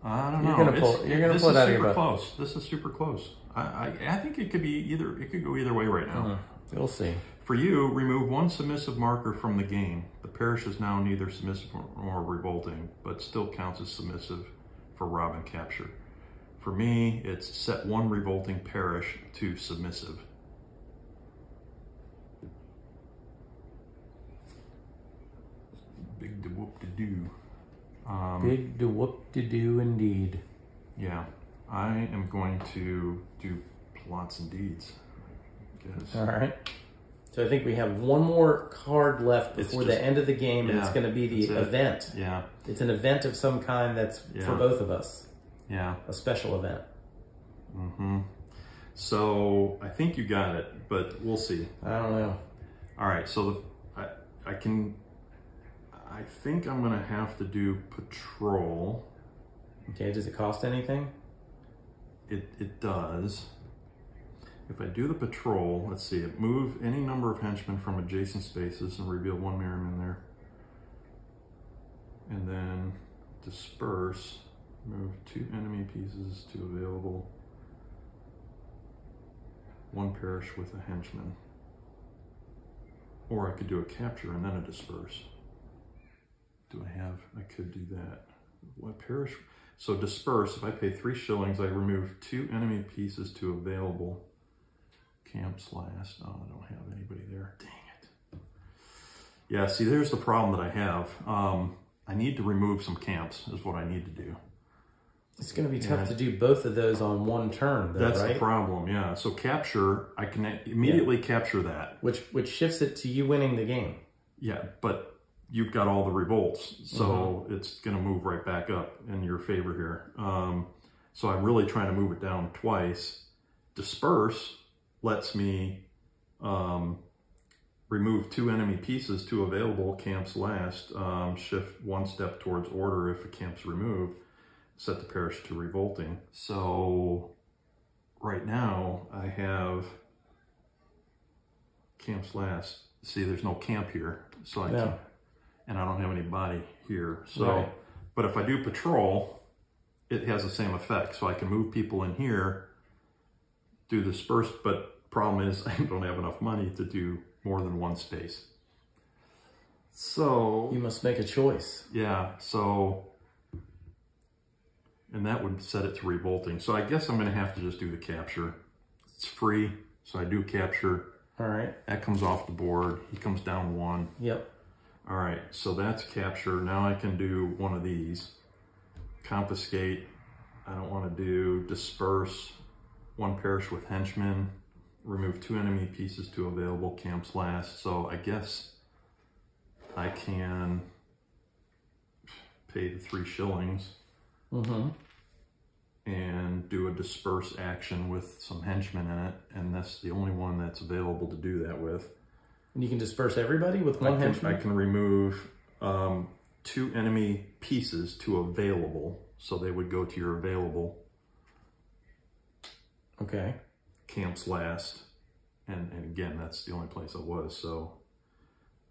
I don't You're know. gonna pull it out of your butt. Close. This is super close. I think it could be either. It could go either way right now. We'll see. For you, remove 1 submissive marker from the game. The parish is now neither submissive nor revolting, but still counts as submissive for rob and capture. For me, it's set 1 revolting parish to submissive. Big de whoop de doo. Big de whoop de doo indeed. Yeah, I am going to do plots and deeds. All right. So I think we have one more card left before the end of the game, and it's going to be the event. Yeah. It's an event of some kind that's for both of us. Yeah. A special event. Mm-hmm. So I think you got it, but we'll see. I don't know. All right. So I think I'm going to have to do patrol. Okay. Does it cost anything? It does. If I do the patrol, let's see, move any number of henchmen from adjacent spaces and reveal one Merryman there. And then disperse, move 2 enemy pieces to available. 1 parish with a henchman. Or I could do a capture and then a disperse. I could do that. What parish? So disperse, if I pay 3 shillings, I remove 2 enemy pieces to available. Camps last. Oh, I don't have anybody there. Dang it. Yeah, see, there's the problem that I have. I need to remove some camps is what I need to do. It's going to be tough to do both of those on one turn, though, That's right? the problem, yeah. So capture, I can immediately capture that. Which shifts it to you winning the game. Yeah, but you've got all the revolts, so it's going to move right back up in your favor here. So I'm really trying to move it down twice. Disperse lets me remove 2 enemy pieces to available camps last. Shift 1 step towards order if a camp's removed. Set the parish to revolting. So right now I have camps last. See, there's no camp here, so I can't, and I don't have any body here. So, but if I do patrol, it has the same effect. So I can move people in here, do disperse, but problem is I don't have enough money to do more than 1 space. So you must make a choice. Yeah, so, and that would set it to revolting. So I guess I'm going to have to just do the capture. It's free, so I do capture. All right. That comes off the board. He comes down 1. Yep. All right, so that's capture. Now I can do one of these. Confiscate. I don't want to do disperse. 1 parish with henchmen. Remove 2 enemy pieces to available camps last. So I guess I can pay the 3 shillings. And do a disperse action with some henchmen in it, and that's the only one that's available to do that with. And you can disperse everybody with 1 henchman? I can remove 2 enemy pieces to available, so they would go to your available. Okay. Camps last, and again, that's the only place I was, so.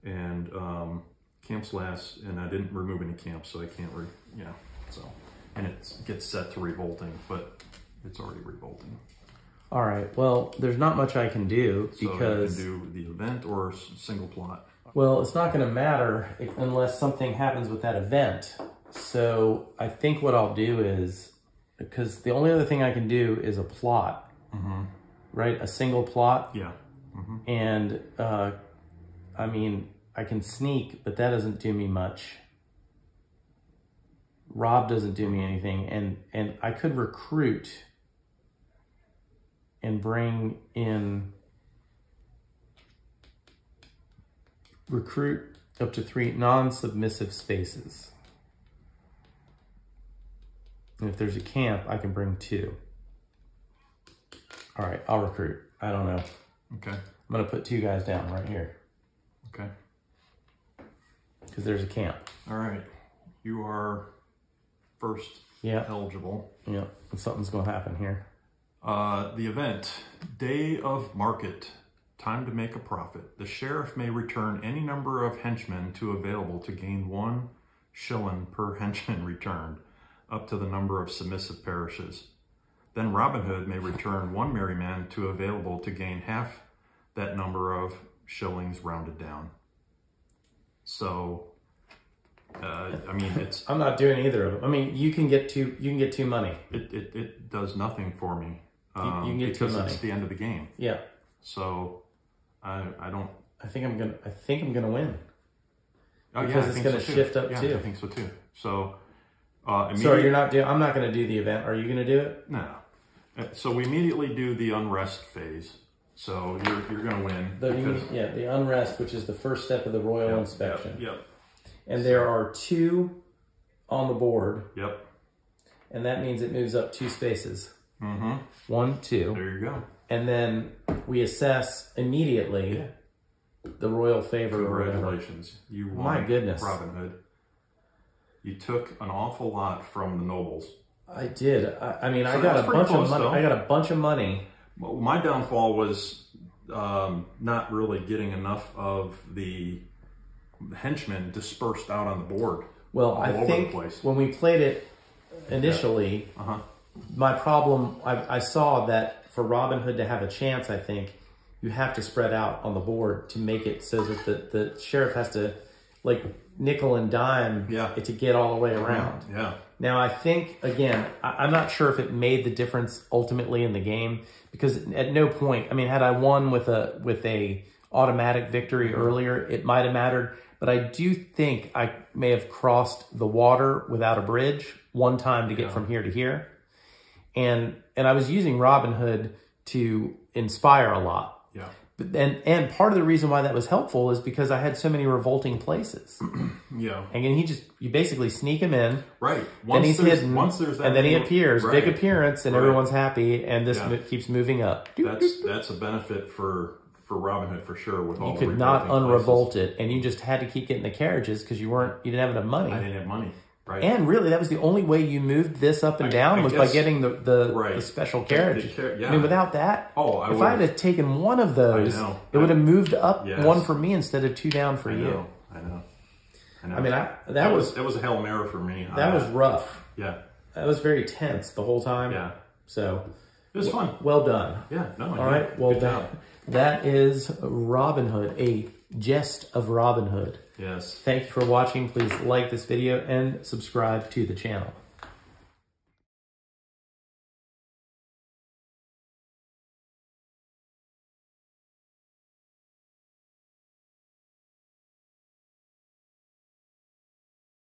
And camps last, and I didn't remove any camps, so I can't, so. And it gets set to revolting, but it's already revolting. All right. Well, there's not much I can do because... So you can do the event or single plot. Well, it's not going to matter unless something happens with that event. So I think what I'll do is, because the only other thing I can do is a plot, right? A single plot. Yeah. And, I mean, I can sneak, but that doesn't do me much. Rob doesn't do me anything, and I could recruit and bring in, recruit up to 3 non-submissive spaces. And if there's a camp, I can bring 2. All right, I'll recruit. I don't know. Okay. I'm gonna put 2 guys down right here. Okay. Because there's a camp. All right. You are first eligible. Yeah, and something's gonna happen here. The event, day of market, time to make a profit. The sheriff may return any number of henchmen to available to gain 1 shilling per henchman returned, up to the number of submissive parishes. Then Robin Hood may return 1 merryman to available to gain half that number of shillings rounded down. So, I mean, it's... I'm not doing either of them. I mean, you can get 2 money. It does nothing for me. You can get 2 money. Because it's the end of the game. Yeah. So, I don't... I think I'm gonna win. Oh, because yeah, it's gonna shift up too. I think so too. So, so you're not doing... I'm not gonna do the event. Are you gonna do it? No. So we immediately do the unrest phase. So you're gonna win. The unrest, which is the first step of the royal inspection. Yep. And there are 2 on the board. Yep. And that means it moves up 2 spaces. 1, 2. There you go. And then we assess immediately the royal favor. Congratulations. You won. My goodness. Robin Hood. You took an awful lot from the nobles. I did. I mean, I got a bunch of money. I got a bunch of money. Well, my downfall was not really getting enough of the henchmen dispersed out on the board. Well, I think when we played it initially, my problem, I saw that for Robin Hood to have a chance, I think you have to spread out on the board to make it so that the sheriff has to like nickel and dime it to get all the way around. Yeah. Now, I think, again, I'm not sure if it made the difference ultimately in the game, because at no point, I mean, had I won with a automatic victory earlier, it might have mattered. But I do think I may have crossed the water without a bridge one time to get from here to here. And I was using Robin Hood to inspire a lot. Yeah. But and part of the reason why that was helpful is because I had so many revolting places. Yeah. And you basically sneak him in. Right. Then he's hidden. Once there's that, and then he appears, big appearance, and everyone's happy, and this keeps moving up. That's a benefit for Robin Hood for sure. With all you could not unrevolt it, and you just had to keep getting the carriages because you didn't have enough money. I didn't have money. Right. And really, that was the only way you moved this up and down was by getting the special carriage. Yeah. I mean, without that, if I had taken one of those, it would have moved up one for me instead of two down for you. I know. I mean, that was a Hail Mary for me. That was rough. Yeah. That was very tense the whole time. Yeah. So it was fun. Well done. Yeah. No. All right. Well done. That is Robin Hood, a jest of Robin Hood. Yes. Thank you for watching. Please like this video and subscribe to the channel.